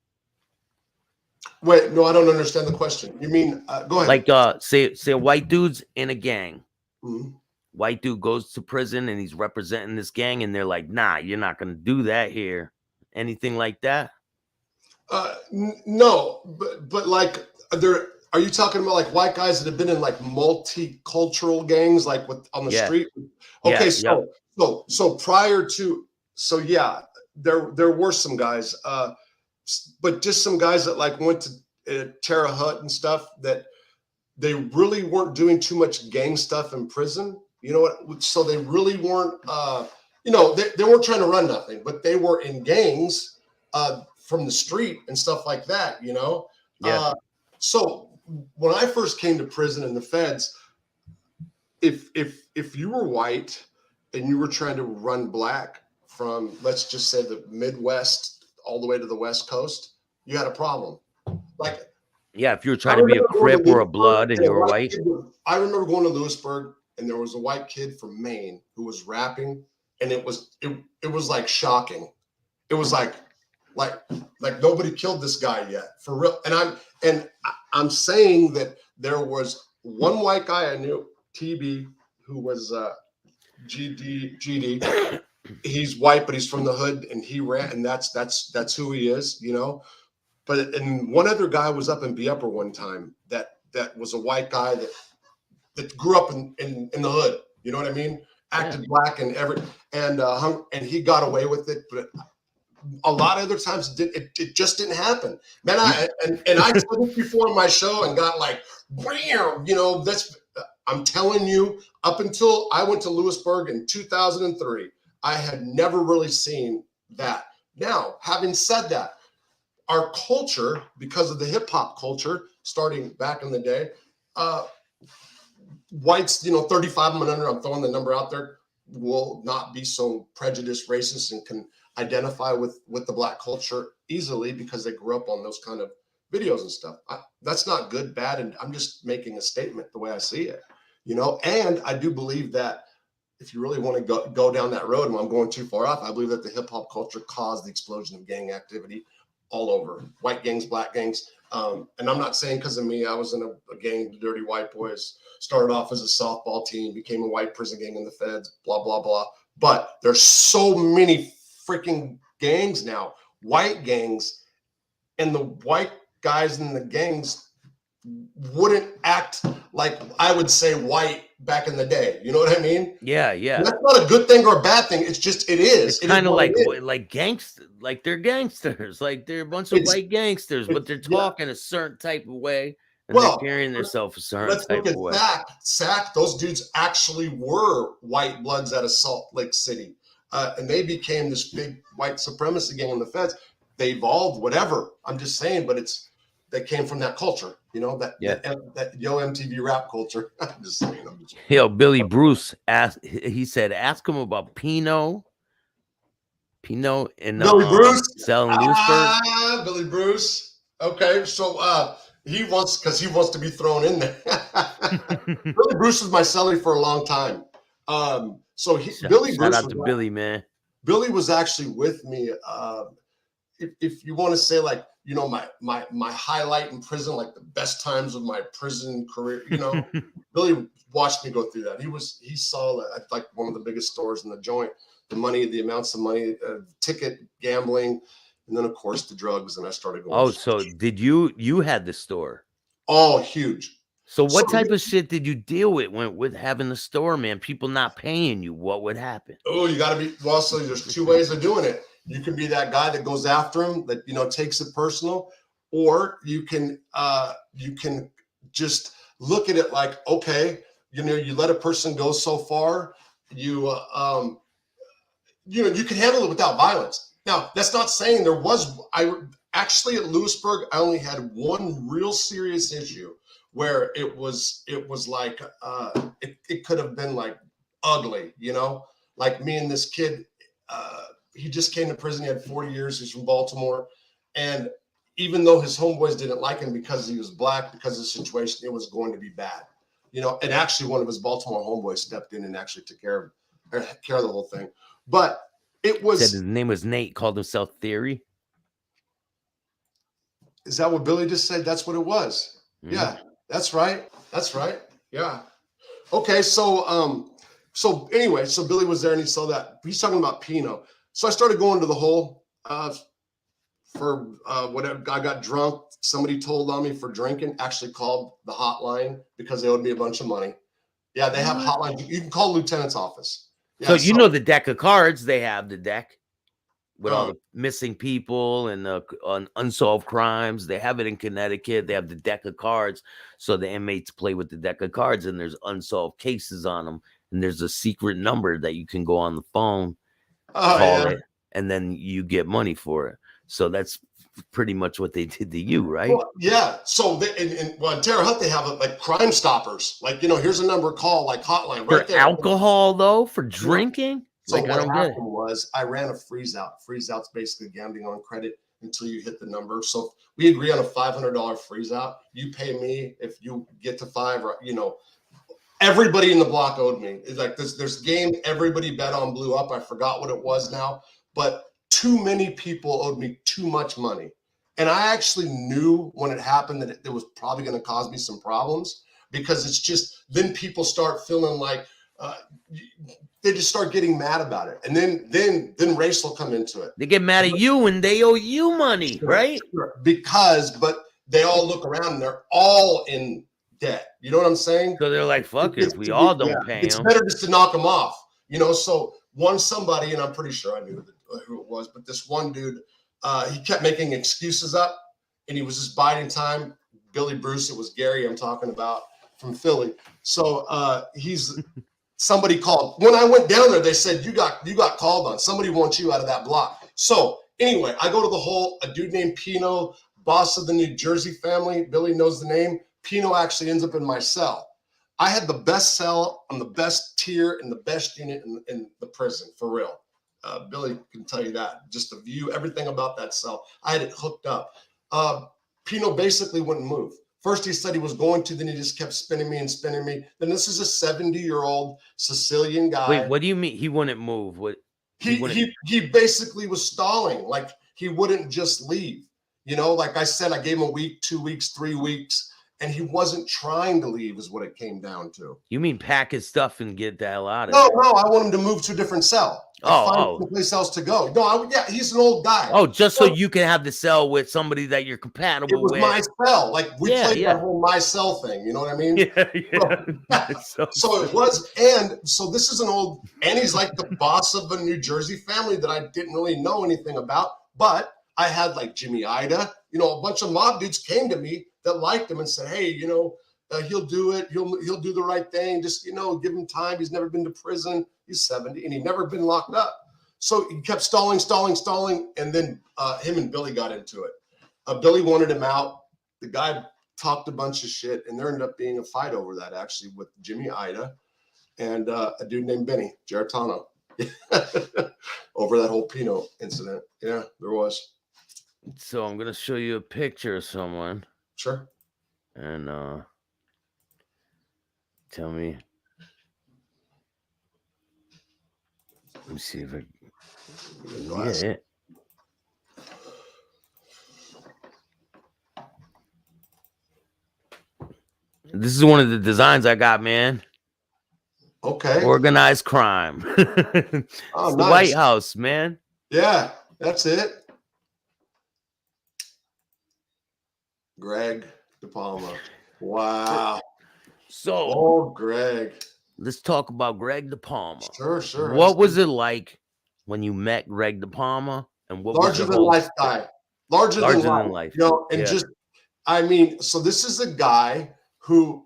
Wait, no, I don't understand the question. You mean, go ahead. Like, say a white dude's in a gang. Mm-hmm. White dude goes to prison and he's representing this gang, and they're like, "Nah, you're not going to do that here." Anything like that? No, but like are you talking about like white guys that have been in like multicultural gangs, like on the street? Okay, so prior to, there were some guys, but just some guys that like went to Terre Haute and stuff, that they really weren't doing too much gang stuff in prison. You know what? So they really weren't, they weren't trying to run nothing, but they were in gangs from the street and stuff like that, you know? Yeah. So when I first came to prison in the feds, if you were white and you were trying to run black from, let's just say, the Midwest all the way to the West Coast, you had a problem. Like, if you were trying to be a Crip or a Blood and you were white. I remember going to Lewisburg, and there was a white kid from Maine who was rapping, and it was like shocking. It was like nobody killed this guy yet, for real. And I'm saying that there was one white guy I knew, TB, who was GD. He's white, but he's from the hood, and he ran, and that's who he is, you know. And one other guy was up in B Upper one time that was a white guy that grew up in the hood, you know what I mean? Acted black and and he got away with it, but a lot of other times it just didn't happen, man. I said this before on my show and got like, bam, you know. I'm telling you, up until I went to Lewisburg in 2003, I had never really seen that. Now, having said that, our culture, because of the hip hop culture starting back in the day, whites, 35 and under, I'm throwing the number out there, will not be so prejudiced, racist, and can identify with the black culture easily because they grew up on those kind of videos and stuff. That's not good, bad, and I'm just making a statement the way I see it, you know. And I do believe that if you really want to go down that road, and I'm going too far off, I believe that the hip hop culture caused the explosion of gang activity all over, white gangs, black gangs. And I'm not saying because of me. I was in a gang, the Dirty White Boys. Started off as a softball team, became a white prison gang in the feds, blah, blah, blah. But there's so many freaking gangs now, white gangs, and the white guys in the gangs wouldn't act like, I would say, white back in the day. You know what I mean? Yeah. And that's not a good thing or a bad thing. It's just, it is. It's kind of like gangsters, like they're gangsters, like they're a bunch of white gangsters, but they're talking a certain type of way, and they're carrying themselves a certain type of way. Sack, those dudes actually were white bloods out of Salt Lake City, and they became this big white supremacy gang in the feds. They evolved, whatever. I'm just saying, but they came from that culture, you know, that yo MTV rap culture. I'm just saying. Yo, Billy Bruce asked him about Pino and Billy Bruce selling Lewisburg. Billy Bruce. Okay, so He wants to be thrown in there. Billy Bruce was my cellie for a long time. Shout out to Billy, man. Billy was actually with me. If you want to say like, you know, my highlight in prison, like the best times of my prison career, you know, Billy watched me go through that. He saw that like one of the biggest stores in the joint, the amounts of money, ticket gambling, and then of course the drugs. And I started going. Oh, so did you had the store? Oh, huge. So what type of shit did you deal with having the store, man? People not paying you. What would happen? Oh, you got to be, well, so there's two ways of doing it. You can be that guy that goes after him, that, you know, takes it personal, or you can just look at it like, okay, you know, you let a person go so far, you know, you can handle it without violence. Now, that's not saying actually at Lewisburg, I only had one real serious issue where it was like, it could have been like ugly, you know, like me and this kid, he just came to prison. He had 40 years. He's from Baltimore. And even though his homeboys didn't like him because he was black, because of the situation, it was going to be bad, you know, and actually one of his Baltimore homeboys stepped in and actually took care of the whole thing. But it was, said his name was Nate, called himself Theory. Is that what Billy just said? That's what it was. Mm-hmm. Yeah, that's right. That's right. Yeah. Okay. So anyway, so Billy was there and he saw that. He's talking about Pinot. So I started going to the hole for whatever. I got drunk. Somebody told on me for drinking, actually called the hotline because they owed me a bunch of money. Yeah, they have hotline. You can call the lieutenant's office. Yeah, so you know the deck of cards, they have the deck with all the missing people and unsolved crimes. They have it in Connecticut. They have the deck of cards. So the inmates play with the deck of cards and there's unsolved cases on them. And there's a secret number that you can go on the phone, call it, and then you get money for it. So that's pretty much what they did to you, right? Well, yeah. So in Terre Haute, they have like Crime Stoppers. Like, you know, here's a number, call, like hotline right there. For alcohol, though, for drinking? So like, what happened was I ran a freeze out. Freeze out's basically gambling on credit until you hit the number. So we agree on a $500 freeze out. You pay me if you get to $5, or, you know, everybody in the block owed me. It's like there's game everybody bet on blew up. I forgot what it was now, but too many people owed me too much money. And I actually knew when it happened that it was probably going to cause me some problems, because it's just, then people start feeling like, they just start getting mad about it. And then race will come into it. They get mad at you and they owe you money, right? But they all look around and they're all in debt. You know what I'm saying? So they're like, fuck it, we all don't pay them. It's better just to knock them off, you know? So somebody, and I'm pretty sure I knew who it was, but this one dude, he kept making excuses up and he was just biding time. Billy Bruce, it was Gary I'm talking about from Philly. So somebody called. When I went down there, they said, you got called on. Somebody wants you out of that block. So anyway, I go to the hole, a dude named Pinot, boss of the New Jersey family. Billy knows the name. Pinot actually ends up in my cell. I had the best cell on the best tier and the best unit in the prison, for real. Billy can tell you that. Just the view, everything about that cell. I had it hooked up. Pinot basically wouldn't move. First, he said he was going to, then he just kept spinning me. Then this is a 70-year-old Sicilian guy. Wait, what do you mean he wouldn't move? What he basically was stalling. Like, he wouldn't just leave. You know, like I said, I gave him a week, 2 weeks, 3 weeks, and he wasn't trying to leave is what it came down to. You mean pack his stuff and get the hell out of there? No, I want him to move to a different cell. Find someplace else to go. No, he's an old guy. Oh, just so you can have the cell with somebody that you're compatible with. It was my cell. Like, we played that whole my cell thing. You know what I mean? Yeah. So it was, and so this is an old, and he's like the boss of a New Jersey family that I didn't really know anything about, but I had like Jimmy Ida, you know, a bunch of mob dudes came to me that liked him and said, hey, you know, he'll do it. He'll do the right thing. Just, you know, give him time. He's never been to prison. He's 70 and he'd never been locked up. So he kept stalling. And then him and Billy got into it. Billy wanted him out. The guy talked a bunch of shit, and there ended up being a fight over that, actually, with Jimmy Ida and a dude named Benny Giartano over that whole Pinot incident. Yeah, there was. So I'm going to show you a picture of someone. Sure. and tell me. Let me see if I can get it. This is one of the designs I got, man. Okay. Organized crime. It's Oh, the nice. White House, man. Yeah, that's it. Greg DePalma. Wow. So, Oh, Greg. let's talk about Greg DePalma. Sure. What was it like when you met Greg DePalma? And what Larger was the than whole life guy. Larger than life. You know, and Yeah. just, I mean, so this is a guy who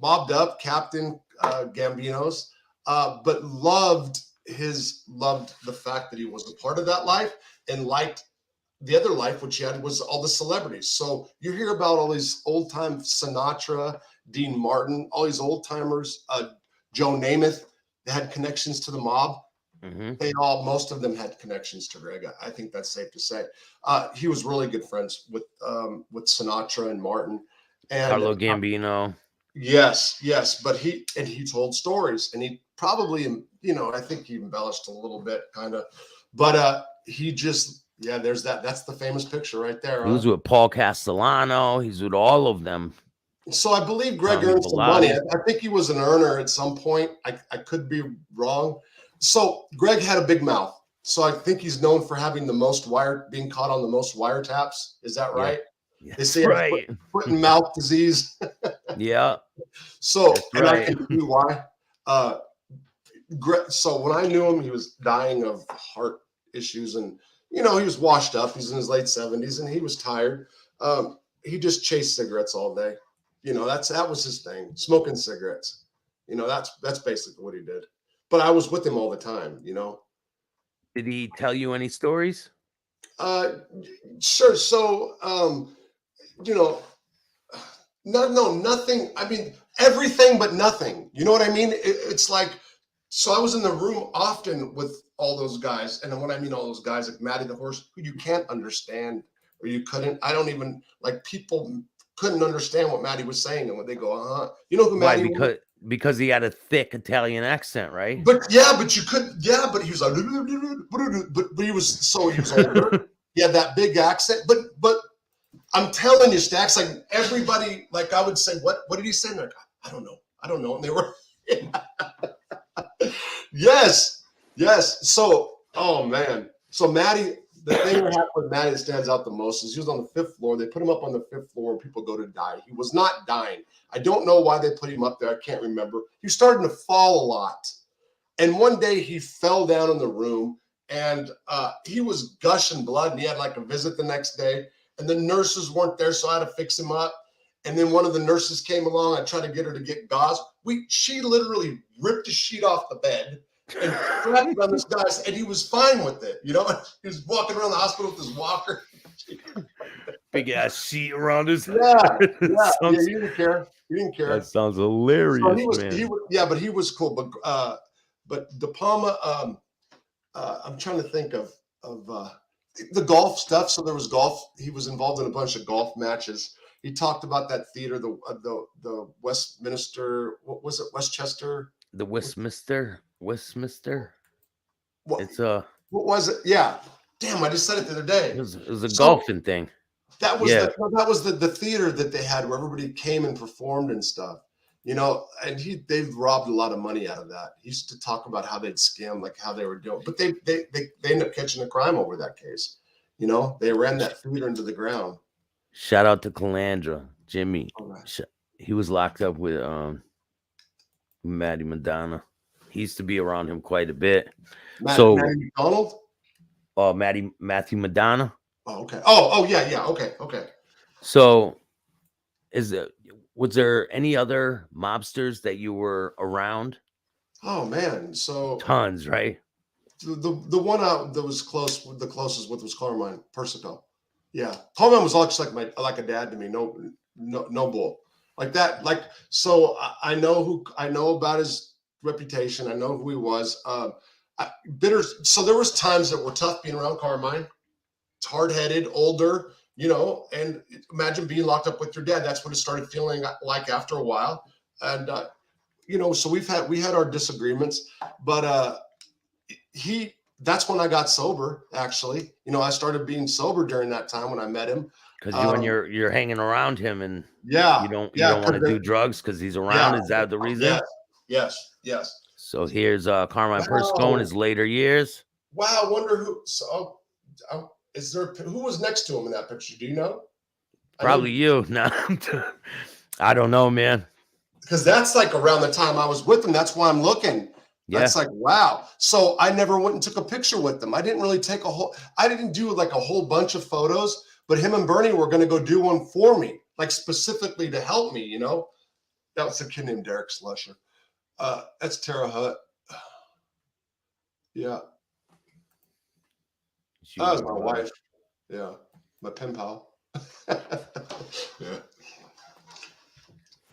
mobbed up Captain Gambino's, but loved the fact that he was a part of that life and liked the other life, which he had was all the celebrities. So you hear about all these old time Sinatra, Dean Martin, all these old timers, Joe Namath, they had connections to the mob. Mm-hmm. Most of them had connections to Greg. I think that's safe to say. He was really good friends with Sinatra and Martin and Carlo Gambino. Yes, but he told stories, and he probably, you know, I think he embellished a little bit, kind of, but he just, yeah, there's that's the famous picture right there. He was with Paul Castellano. He's with all of them. So I believe Greg Tommy earned some money. I think he was an earner at some point. I could be wrong. So Greg had a big mouth. So I think he's known for having being caught on the most wiretaps. Is that right? Yeah. They say right. Foot and mouth disease. Yeah. So, and right. I can see why. So when I knew him, he was dying of heart issues, and you know, he was washed up. He's in his late 70s, and he was tired. He just chased cigarettes all day. You know, that was his thing, smoking cigarettes. You know, that's basically what he did. But I was with him all the time. You know. Did he tell you any stories? Sure. So, you know, nothing. I mean, everything but nothing. You know what I mean? It's like, so I was in the room often with all those guys. And when I mean all those guys, like Matty the Horse, who you can't understand, or you couldn't, I don't even, like, people couldn't understand what Matty was saying. And when they go, you know who Matty was? Because he had a thick Italian accent, right? But you could, but he was like, but he was older. He had that big accent, but I'm telling you, Staxx, like everybody, like I would say, what did he say? And they're like, I don't know. And they were, yes. So, oh man. So Matty, the thing that happened with Matty that stands out the most is he was on the 5th floor. They put him up on the 5th floor and people go to die. He was not dying. I don't know why they put him up there. I can't remember. He was starting to fall a lot. And one day he fell down in the room and he was gushing blood, and he had like a visit the next day. And the nurses weren't there, so I had to fix him up. And then one of the nurses came along. I tried to get her to get gauze. She literally ripped the sheet off the bed and strapped it on this guy's, and he was fine with it. You know, he was walking around the hospital with his walker. Big ass sheet around his head. Yeah, he didn't care. That sounds hilarious, so man. But he was cool. But DePalma, I'm trying to think of the golf stuff. So there was golf. He was involved in a bunch of golf matches. He talked about that theater, the Westminster. What was it? Westchester. The Westminster. What, It's what was it? Yeah. Damn, I just said it the other day. It was a golfing thing. That was the theater that they had where everybody came and performed and stuff. You know, and they've robbed a lot of money out of that. He used to talk about how they'd scam, like how they were doing, but they ended up catching a crime over that case. You know, they ran that theater into the ground. Shout out to Calandra, Jimmy. Right. He was locked up with Matty Madonna. He used to be around him quite a bit. Matty McDonald? Matthew Madonna. Oh, okay. Oh, yeah. Okay. So, was there any other mobsters that you were around? Oh man, so tons, right? The one that was the closest with was Carmen Percival. Yeah, Carmen was like a dad to me. No bull like that. Like, so I know about his reputation. I know who he was. Bitter. So there was times that were tough being around Carmine. Hard-headed, older, you know, and imagine being locked up with your dad. That's what it started feeling like after a while. And, you know, so we had our disagreements, but that's when I got sober, actually. You know, I started being sober during that time when I met him. Because you're hanging around him, and you don't want to do drugs because he's around. Is that the reason? Yes. So here's Carmen Percival in his later years. Wow, I wonder who. So, who was next to him in that picture? Do you know? Probably you. No, I don't know, man. Because that's like around the time I was with him. That's why I'm looking. Yeah. That's like, wow. So I never went and took a picture with them. I didn't really I didn't do like a whole bunch of photos, but him and Bernie were going to go do one for me, like specifically to help me, you know? That was a kid named Derek Slusher. That's Tara Hutt. Yeah. That was my wife. Yeah. My pen pal. Yeah.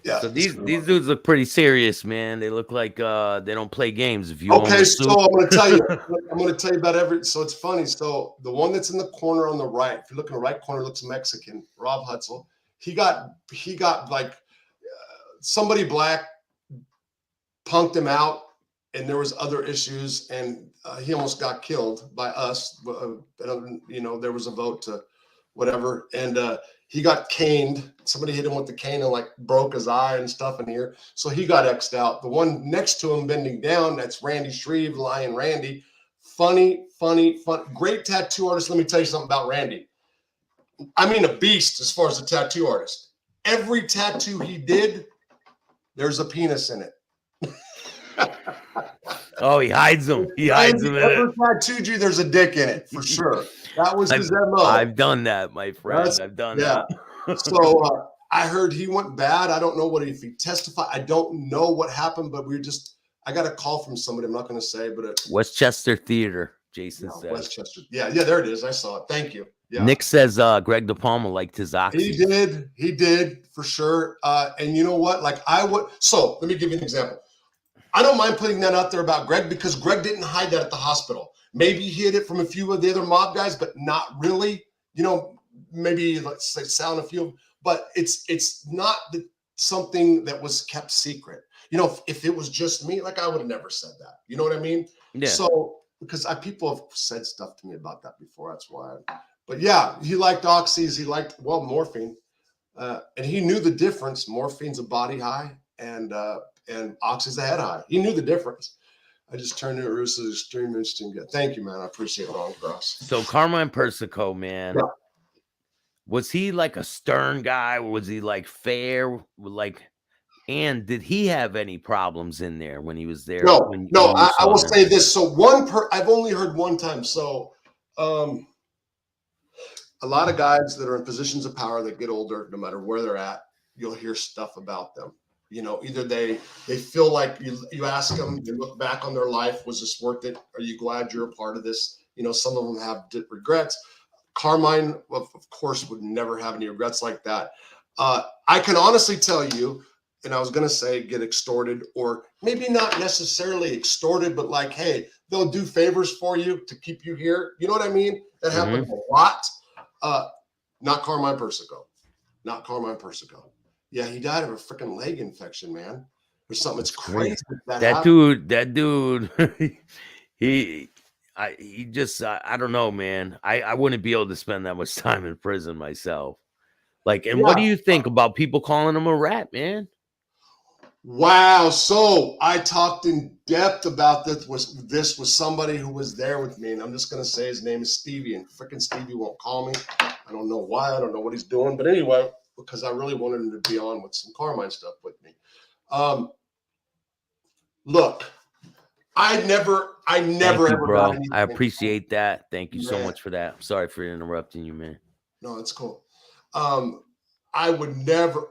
Yeah. So these dudes look pretty serious, man. They look like they don't play games. If you okay, so I'm going to tell you. I'm going to tell you about So it's funny. So the one that's in the corner on the right, if you look in the right corner, looks Mexican. Rob Hutzel. He got like somebody black punked him out, and there was other issues, and he almost got killed by us. You know, there was a vote to whatever, and he got caned. Somebody hit him with the cane and like broke his eye and stuff in here. So he got X'd out. The one next to him bending down, that's Randy Shreve, Lion Randy. Funny. Great tattoo artist. Let me tell you something about Randy. I mean, a beast as far as a tattoo artist. Every tattoo he did, there's a penis in it. Oh, he hides them. He hides them. Every tattooed you, there's a dick in it for sure. That was his MO. I've done that, my friend. I've done that. So I heard he went bad. I don't know if he testified. I don't know what happened, but I got a call from somebody. I'm not going to say, but Westchester Theater, Jason said. Westchester. Yeah, there it is. I saw it. Thank you. Yeah. Nick says Greg DePalma liked his oxy. He did for sure. And you know what? So let me give you an example. I don't mind putting that out there about Greg because Greg didn't hide that at the hospital. Maybe he hid it from a few of the other mob guys, but not really. You know, maybe let's say sound a few, but it's not something that was kept secret. You know, if it was just me, like I would have never said that. You know what I mean? Yeah. So because people have said stuff to me about that before. That's why. But yeah, he liked oxys. He liked morphine, and he knew the difference. Morphine's a body high, and oxy's a head high. He knew the difference. I just turned to Russo's extreme interesting. Thank you, man. I appreciate it all across. So Carmen Percival, man, was he like a stern guy, or was he like fair? And did he have any problems in there when he was there? No. I will say this. So I've only heard one time. So a lot of guys that are in positions of power that get older, no matter where they're at, you'll hear stuff about them. You know, either they feel like you ask them, they look back on their life. Was this worth it? Are you glad you're a part of this? You know, some of them have regrets. Carmine, of course, would never have any regrets like that. I can honestly tell you, and I was going to say get extorted, or maybe not necessarily extorted, but like, hey, they'll do favors for you to keep you here. You know what I mean? That happened a lot. Not Carmine Percival. Not Carmine Percival. Yeah, he died of a freaking leg infection, man. Or something. It's crazy. That dude, he just, I don't know, man. I wouldn't be able to spend that much time in prison myself. Like, and what do you think about people calling him a rat, man? Wow. So I talked in depth about this with somebody who was there with me. And I'm just going to say his name is Stevie, and freaking Stevie won't call me. I don't know why. I don't know what he's doing. But anyway, because I really wanted him to be on with some Carmine stuff with me. Look, I never ever bro. got anything. I appreciate that. Thank you so much for that. I'm sorry for interrupting you, man. No, it's cool. I would never.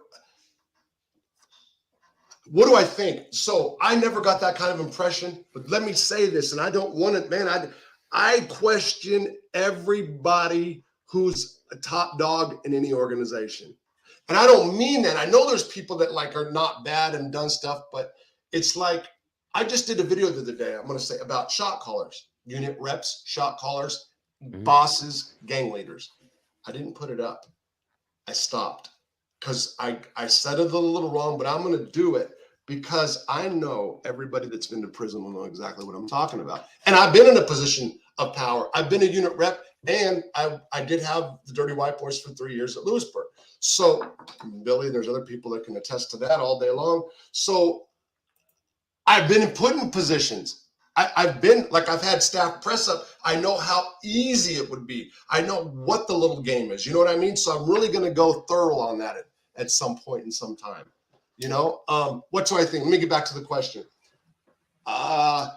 What do I think? So I never got that kind of impression. But let me say this, and I don't want it, man. I question everybody who's a top dog in any organization. And I don't mean that. I know there's people that like are not bad and done stuff, but it's like, I just did a video the other day, I'm going to say, about shot callers, unit reps, shot callers, bosses, gang leaders. I didn't put it up. I stopped because I said it a little wrong, but I'm going to do it because I know everybody that's been to prison will know exactly what I'm talking about. And I've been in a position of power. I've been a unit rep, and I did have the Dirty White Boys for 3 years at Lewisburg. So, Billy, there's other people that can attest to that all day long. So I've been put in positions. I've been, like, I've had staff press up. I know how easy it would be. I know what the little game is. You know what I mean? So I'm really going to go thorough on that at some point in some time. You know, what do I think? Let me get back to the question. I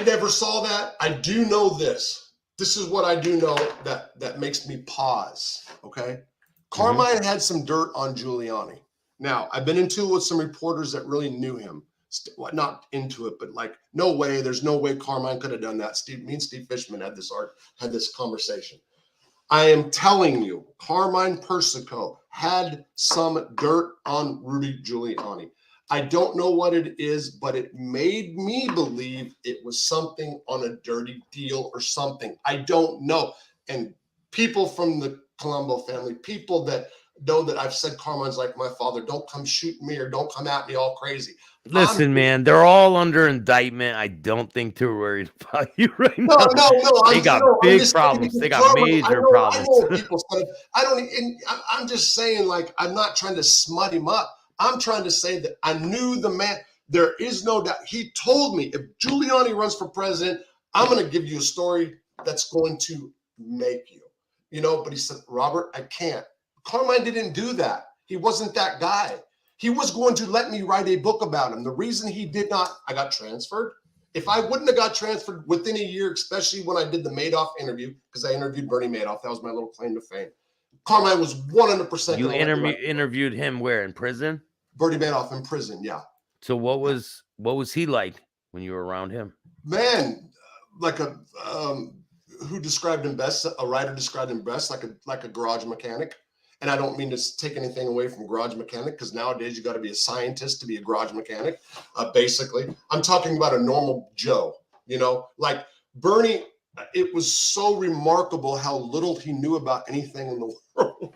never saw that. I do know this. This is what I do know that makes me pause. Okay. Carmine had some dirt on Giuliani. Now, I've been into it with some reporters that really knew him. Not into it, but like, no way. There's no way Carmine could have done that. Me and Steve Fishman had this conversation. I am telling you, Carmen Percival had some dirt on Rudy Giuliani. I don't know what it is, but it made me believe it was something on a dirty deal or something. I don't know. And people from the Colombo family, people that know that I've said Carmine's like my father, don't come shoot me or don't come at me all crazy. Listen, man, they're all under indictment. I don't think they're worried about you right now. No. They got big problems. They got major problems. I'm just saying, like, I'm not trying to smut him up. I'm trying to say that I knew the man. There is no doubt. He told me, if Giuliani runs for president, I'm going to give you a story that's going to make you, you know, but he said, Robert, I can't. Carmine didn't do that. He wasn't that guy. He was going to let me write a book about him. The reason he did not, I got transferred. If I wouldn't have got transferred within a year, especially when I did the Madoff interview, because I interviewed Bernie Madoff, that was my little claim to fame. Carmine was 100%. You interviewed him where, in prison? Bernie Madoff in prison, yeah. So what was he like when you were around him? Man, like a who described him best? A writer described him best, like a garage mechanic. And I don't mean to take anything away from garage mechanic, because nowadays you got to be a scientist to be a garage mechanic. Basically, I'm talking about a normal Joe. You know, like Bernie. It was so remarkable how little he knew about anything in the world.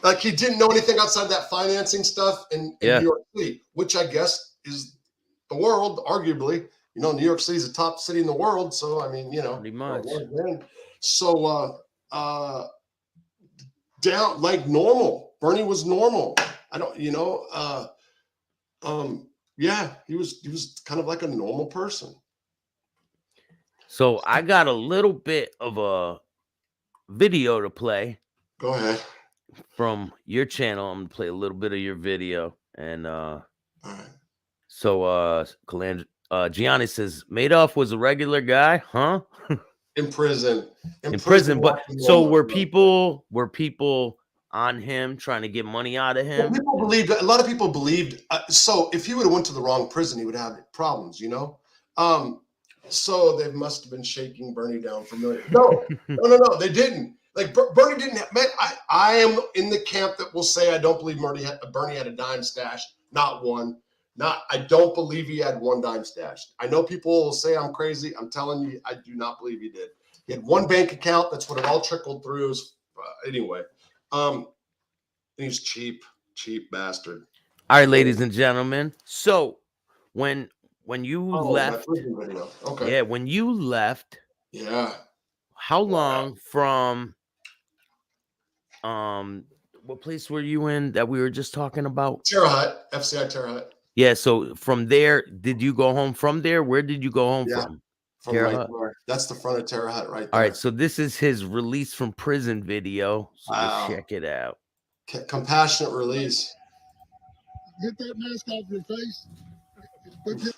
Like, he didn't know anything outside that financing stuff in New York City, which I guess is the world, arguably. You know, New York City is the top city in the world. So, I mean, you know, pretty much. So, down like normal. Bernie was normal. I don't, you know, yeah, he was kind of like a normal person. So I got a little bit of a video to play. Go ahead. From your channel. I'm gonna play a little bit of your video. And All right. So Gianni says Madoff was a regular guy, huh? In prison. In prison. But so were people on him trying to get money out of him? Well, a lot of people believed. So if he would have went to the wrong prison, he would have problems, you know? So they must have been shaking Bernie down for millions. No, they didn't. Like, Bernie didn't have, man, I am in the camp that will say I don't believe Bernie had a dime stash. Not one. I don't believe he had one dime stash. I know people will say I'm crazy. I'm telling you, I do not believe he did. He had one bank account. That's what it all trickled through. Anyway, he's cheap bastard. All right, ladies and gentlemen. So when you left, okay. Yeah, when you left, yeah. How long from what place were you in that we were just talking about? Terre Haute, FCI Terre Haute. Yeah, so from there, did you go home from there? Where did you go home from? Terre Haute. That's the front of Terre Haute right there. All right, so this is his release from prison video. So wow. Check it out. Compassionate release. Get that mask off your face. Put your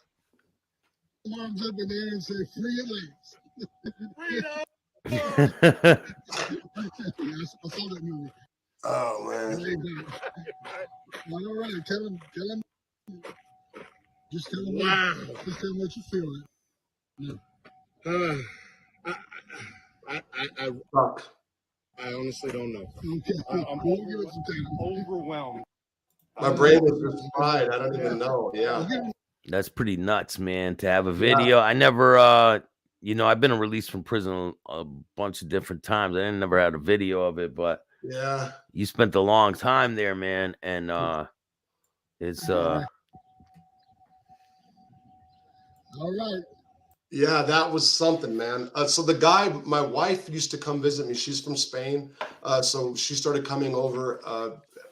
arms up in the air and say, free at least. I saw that movie. Oh, man. All right, tell him. Just tell him, just tell him what you feel. Yeah. I honestly don't know. Okay. I'm overwhelmed. My brain is just fried. I don't even know. Yeah. That's pretty nuts, man, to have a video. I never you know, I've been released from prison a bunch of different times. I never had a video of it, but Yeah. you spent a long time there, man, and it's All right. Yeah, that was something, man. So the guy, my wife used to come visit me. She's from Spain, so she started coming over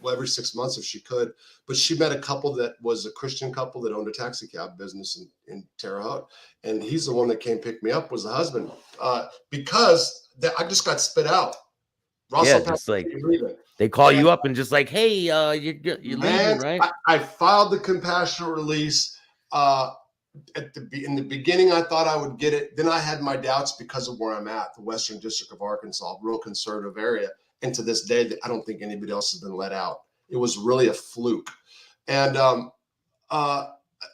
every 6 months if she could. But she met a couple that was a Christian couple that owned a taxi cab business in Terre Haute, and he's the one that came pick me up. Was the husband because I just got spit out. yeah, just like they call you up and just like, hey, you're leaving, right? I filed the compassionate release. In the beginning, I thought I would get it. Then I had my doubts because of where I'm at, the Western District of Arkansas, real conservative area. And to this day, I don't think anybody else has been let out. It was really a fluke. And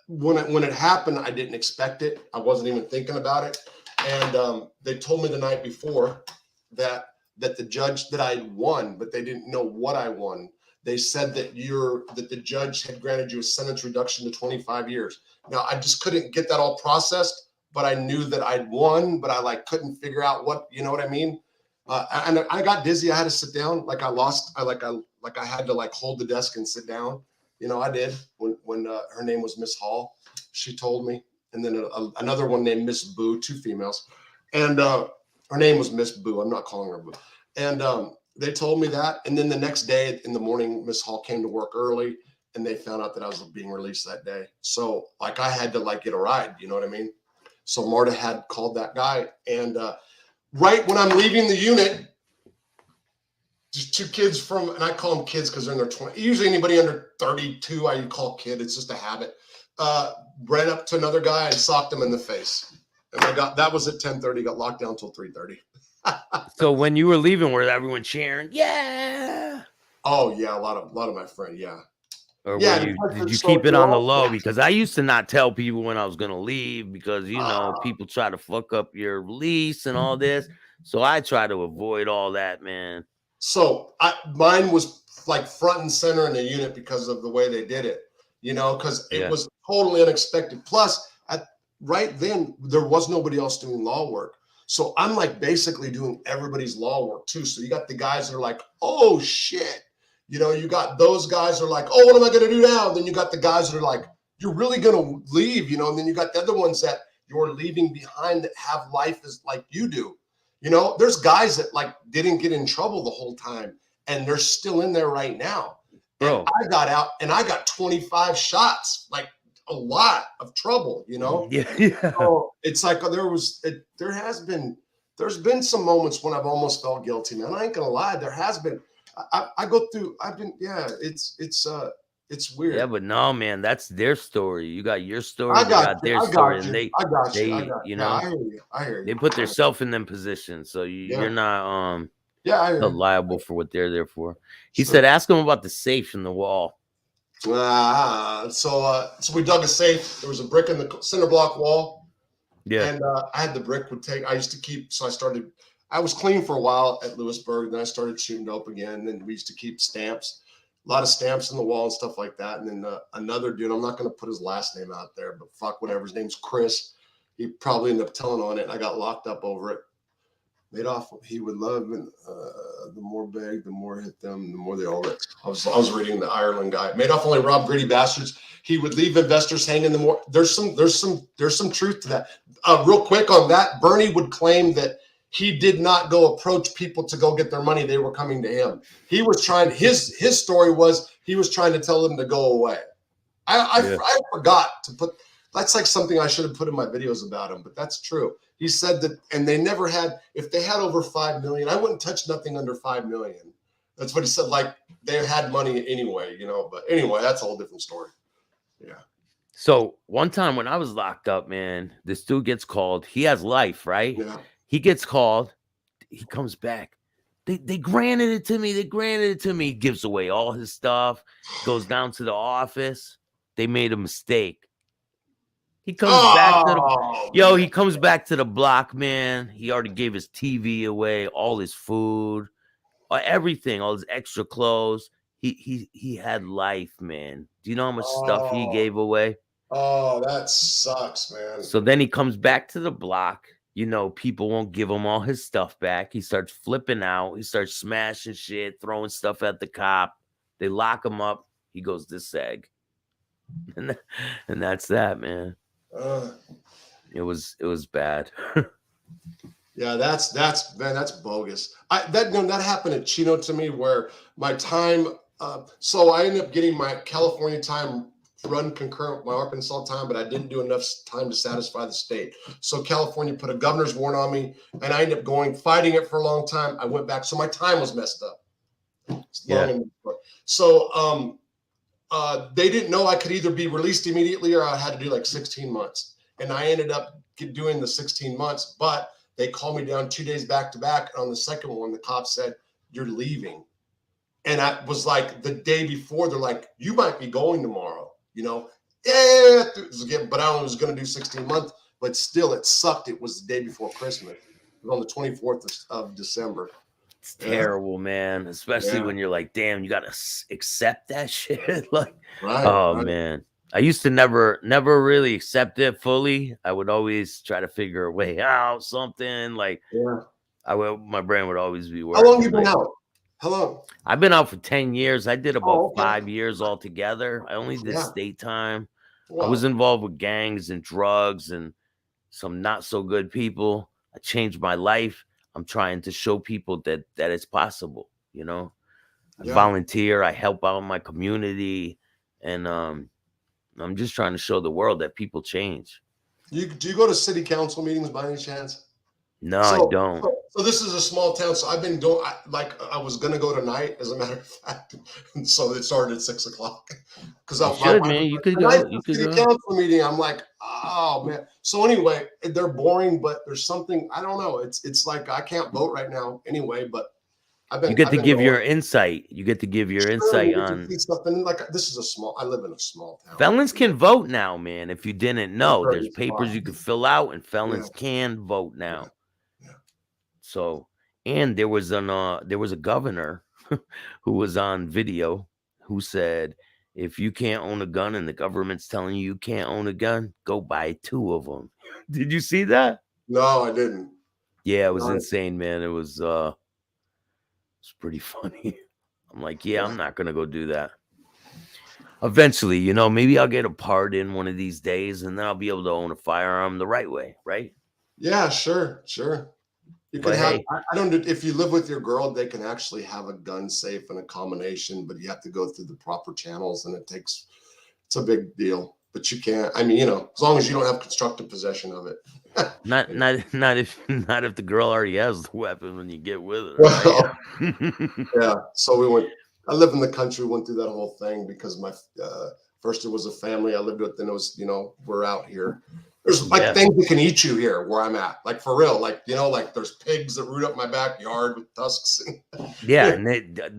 when it happened, I didn't expect it. I wasn't even thinking about it. And they told me the night before that the judge that I had won, but they didn't know what I won. They said that the judge had granted you a sentence reduction to 25 years. Now I just couldn't get that all processed, but I knew that I'd won, but I couldn't figure out what, you know what I mean? And I got dizzy. I had to sit down. I had to hold the desk and sit down. You know, I did when her name was Miss Hall. She told me, and then another one named Miss Boo, 2 females, and her name was Miss Boo. I'm not calling her Boo. And they told me that, and then the next day in the morning, Miss Hall came to work early, and they found out that I was being released that day. So I had to get a ride. You know what I mean? So Marta had called that guy, and right when I'm leaving the unit, just 2 kids and I call them kids because they're in their 20s. Usually anybody under 32, I call kid. It's just a habit. Ran up to another guy and socked him in the face. And that was at 10:30, got locked down until 3:30. So when you were leaving, was everyone cheering? Yeah. Oh yeah, a lot of my friends, yeah. Or did you keep it on the low? Because I used to not tell people when I was going to leave because, you know, people try to fuck up your release and all this. So I try to avoid all that, man. So mine was front and center in the unit because of the way they did it, you know, because it was totally unexpected. Plus, right then, there was nobody else doing law work. So I'm basically doing everybody's law work too. So you got the guys that are like, oh shit. You know, you got those guys that are like, oh, what am I going to do now? And then you got the guys that are like, you're really going to leave, you know, and then you got the other ones that you're leaving behind that have life as like you do. You know, there's guys that didn't get in trouble the whole time and they're still in there right now. Bro. And I got out and I got 25 shots, a lot of trouble, you know? Yeah. So it's there's been some moments when I've almost felt guilty, man. I ain't gonna lie. There has been. It's weird. Yeah, but no, man, that's their story. You got your story, I got their story, and they I hear you. They put themselves in them positions, so you're not liable for what they're there for. He said, ask him about the safe in the wall. So we dug a safe. There was a brick in the center block wall. Yeah, and I had the brick I used to keep. So I was clean for a while at Lewisburg. Then I started shooting dope again. And we used to keep stamps, a lot of stamps in the wall and stuff like that. And then another dude, I'm not going to put his last name out there, but fuck whatever. His name's Chris. He probably ended up telling on it. And I got locked up over it. Madoff, he would love, and the more beg, the more hit them, the more they all rich. I was reading the Ireland guy. Madoff only robbed greedy bastards. He would leave investors hanging. The more there's some truth to that. Real quick on that, Bernie would claim that he did not go approach people to go get their money. They were coming to him. He was trying. His story was he was trying to tell them to go away. I forgot to put. That's something I should have put in my videos about him, but that's true. He said that, and they never had, if they had over 5 million, I wouldn't touch nothing under 5 million. That's what he said. They had money anyway, you know, but anyway, that's a whole different story. Yeah. So one time when I was locked up, man, this dude gets called. He has life, right? Yeah. He gets called. He comes back. They granted it to me. He gives away all his stuff, goes down to the office. They made a mistake. He comes back to he comes back to the block, man. He already gave his TV away, all his food, everything, all his extra clothes. He had life, man. Do you know how much stuff he gave away? Oh, that sucks, man. So then he comes back to the block you know, people won't give him all his stuff back. He starts flipping out. He starts smashing shit, throwing stuff at the cop. They lock him up. He goes to SEG. And that's that, man. It was bad. Yeah, that's bogus. That happened at Chino to me, where my time. So I ended up getting my California time run concurrent with my Arkansas time, but I didn't do enough time to satisfy the state. So California put a governor's warrant on me, and I ended up fighting it for a long time. I went back, so my time was messed up. Yeah. So they didn't know I could either be released immediately or I had to do like 16 months. And I ended up doing the 16 months, but they called me down 2 days back to back. On the second one, the cop said, "You're leaving." And I was like, the day before, they're like, "You might be going tomorrow." You know, yeah, but I only was going to do 16 months, but still it sucked. It was the day before Christmas. It was on the 24th of December. It's terrible, man. Especially when you're like, damn, you got to accept that shit. Like, right. Man. I used to never really accept it fully. I would always try to figure a way out, something like, my brain would always be working. How long you been out? How long? I've been out for 10 years. I did about 5 years altogether. I only did state time. Wow. I was involved with gangs and drugs and some not so good people. I changed my life. I'm trying to show people that it's possible, you know. I volunteer, I help out in my community, and I'm just trying to show the world that people change. Do you go to city council meetings by any chance? No, I don't. So this is a small town. So I've been going, I was going to go tonight, as a matter of fact. And so it started at 6 o'clock. Because you could go. You could go. Council meeting. I'm like, oh man. So anyway, they're boring, but there's something, I don't know. It's like I can't vote right now anyway. But you get to give your insight. You get to give your insight on something. Like this is I live in a small town. Felons can vote now, man. If you didn't know, there's papers you can fill out, and felons can vote now. So, and there was a governor who was on video who said, if you can't own a gun and the government's telling you can't own a gun, go buy 2 of them. Did you see that? No, I didn't. Yeah, it was insane, man. It was pretty funny. I'm like, I'm not gonna go do that. Eventually, you know, maybe I'll get a pardon one of these days, and then I'll be able to own a firearm the right way, right? Yeah, sure. You can I don't know if you live with your girl, they can actually have a gun safe and a combination, but you have to go through the proper channels, and it's a big deal. But you can't. I mean, you know, as long as you don't have constructive possession of it. not if the girl already has the weapon when you get with her. Well, yeah. So I live in the country, went through that whole thing because my first it was a family I lived with, then it was, you know, we're out here. There's like things that can eat you here where I'm at, like for real, like, you know, like there's pigs that root up my backyard with tusks. And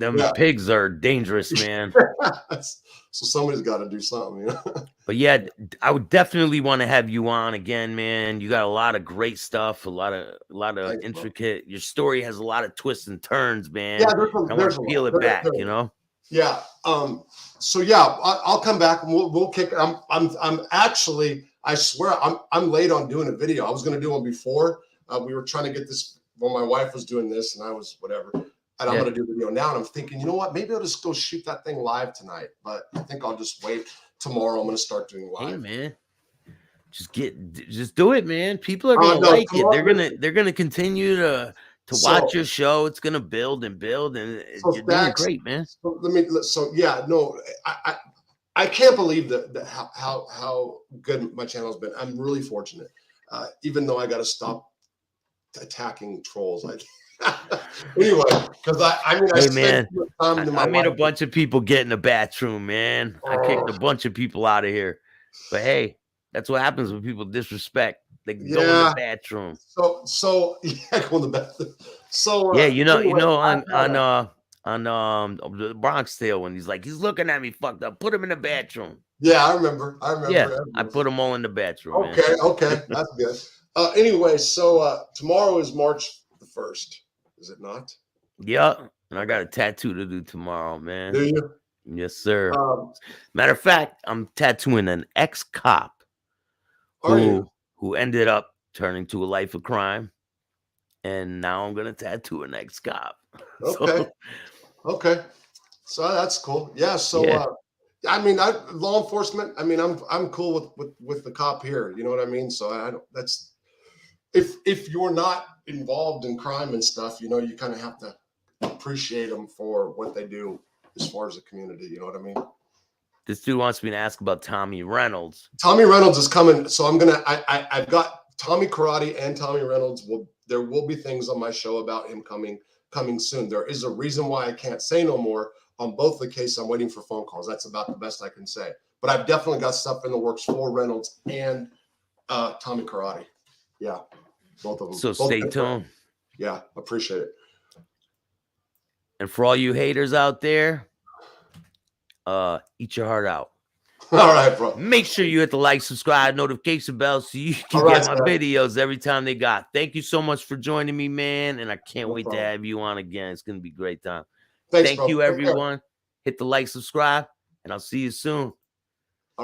them pigs are dangerous, man. So somebody's got to do something, you know. But yeah, I would definitely want to have you on again, man. You got a lot of great stuff, a lot of intricate. Your story has a lot of twists and turns, man. Yeah, I want to peel it back, you know. Yeah. So yeah, I'll come back and we'll kick. I'm actually. I swear I'm late on doing a video. I was going to do one before. We were trying to get this when my wife was doing this and I was whatever. And I'm going to do a video now. And I'm thinking, you know what? Maybe I'll just go shoot that thing live tonight. But I think I'll just wait. Tomorrow I'm going to start doing live. Hey, man. Just do it, man. People are going to like it. They're going to continue to watch your show. It's going to build and build. And you're doing great, man. I can't believe that how good my channel's been. I'm really fortunate, even though I got to stop attacking trolls. Anyway, because I made a bunch of people get in the bathroom, man. I kicked a bunch of people out of here. But hey, that's what happens when people disrespect. They go in the bathroom. So go in the bathroom. So on the Bronx Tale when he's like, he's looking at me fucked up. Put him in the bathroom. Yeah, I remember. Yeah, I put them all in the bathroom. Okay, that's good. Anyway, so tomorrow is March the 1st, is it not? Yeah, and I got a tattoo to do tomorrow, man. Do you? Yes, sir. Matter of fact, I'm tattooing an ex-cop who ended up turning to a life of crime. And now I'm gonna tattoo an ex-cop. Okay. Okay. So that's cool. Yeah. So Yeah. I mean, law enforcement. I mean, I'm cool with the cop here. You know what I mean? So I don't. That's if you're not involved in crime and stuff, you know, you kind of have to appreciate them for what they do as far as the community. You know what I mean? This dude wants me to ask about Tommy Reynolds. Tommy Reynolds is coming, so I'm gonna. I've got Tommy Karate and Tommy Reynolds. There will be things on my show about him coming soon. There is a reason why I can't say no more on both the cases. I'm waiting for phone calls. That's about the best I can say. But I've definitely got stuff in the works for Reynolds and Tommy Karate. Yeah, both of them. So Both stay different. tuned. Yeah, appreciate it. And for all you haters out there, eat your heart out. All right, bro. Make sure you hit the like, subscribe, notification bell so you can All right, get my sir. videos every time they got. Thank you so much for joining me, man. And I can't No wait problem. to have you on again. It's going to be a great time. Thanks, Thank bro. you, Take care. everyone. Hit the like, subscribe, and I'll see you soon.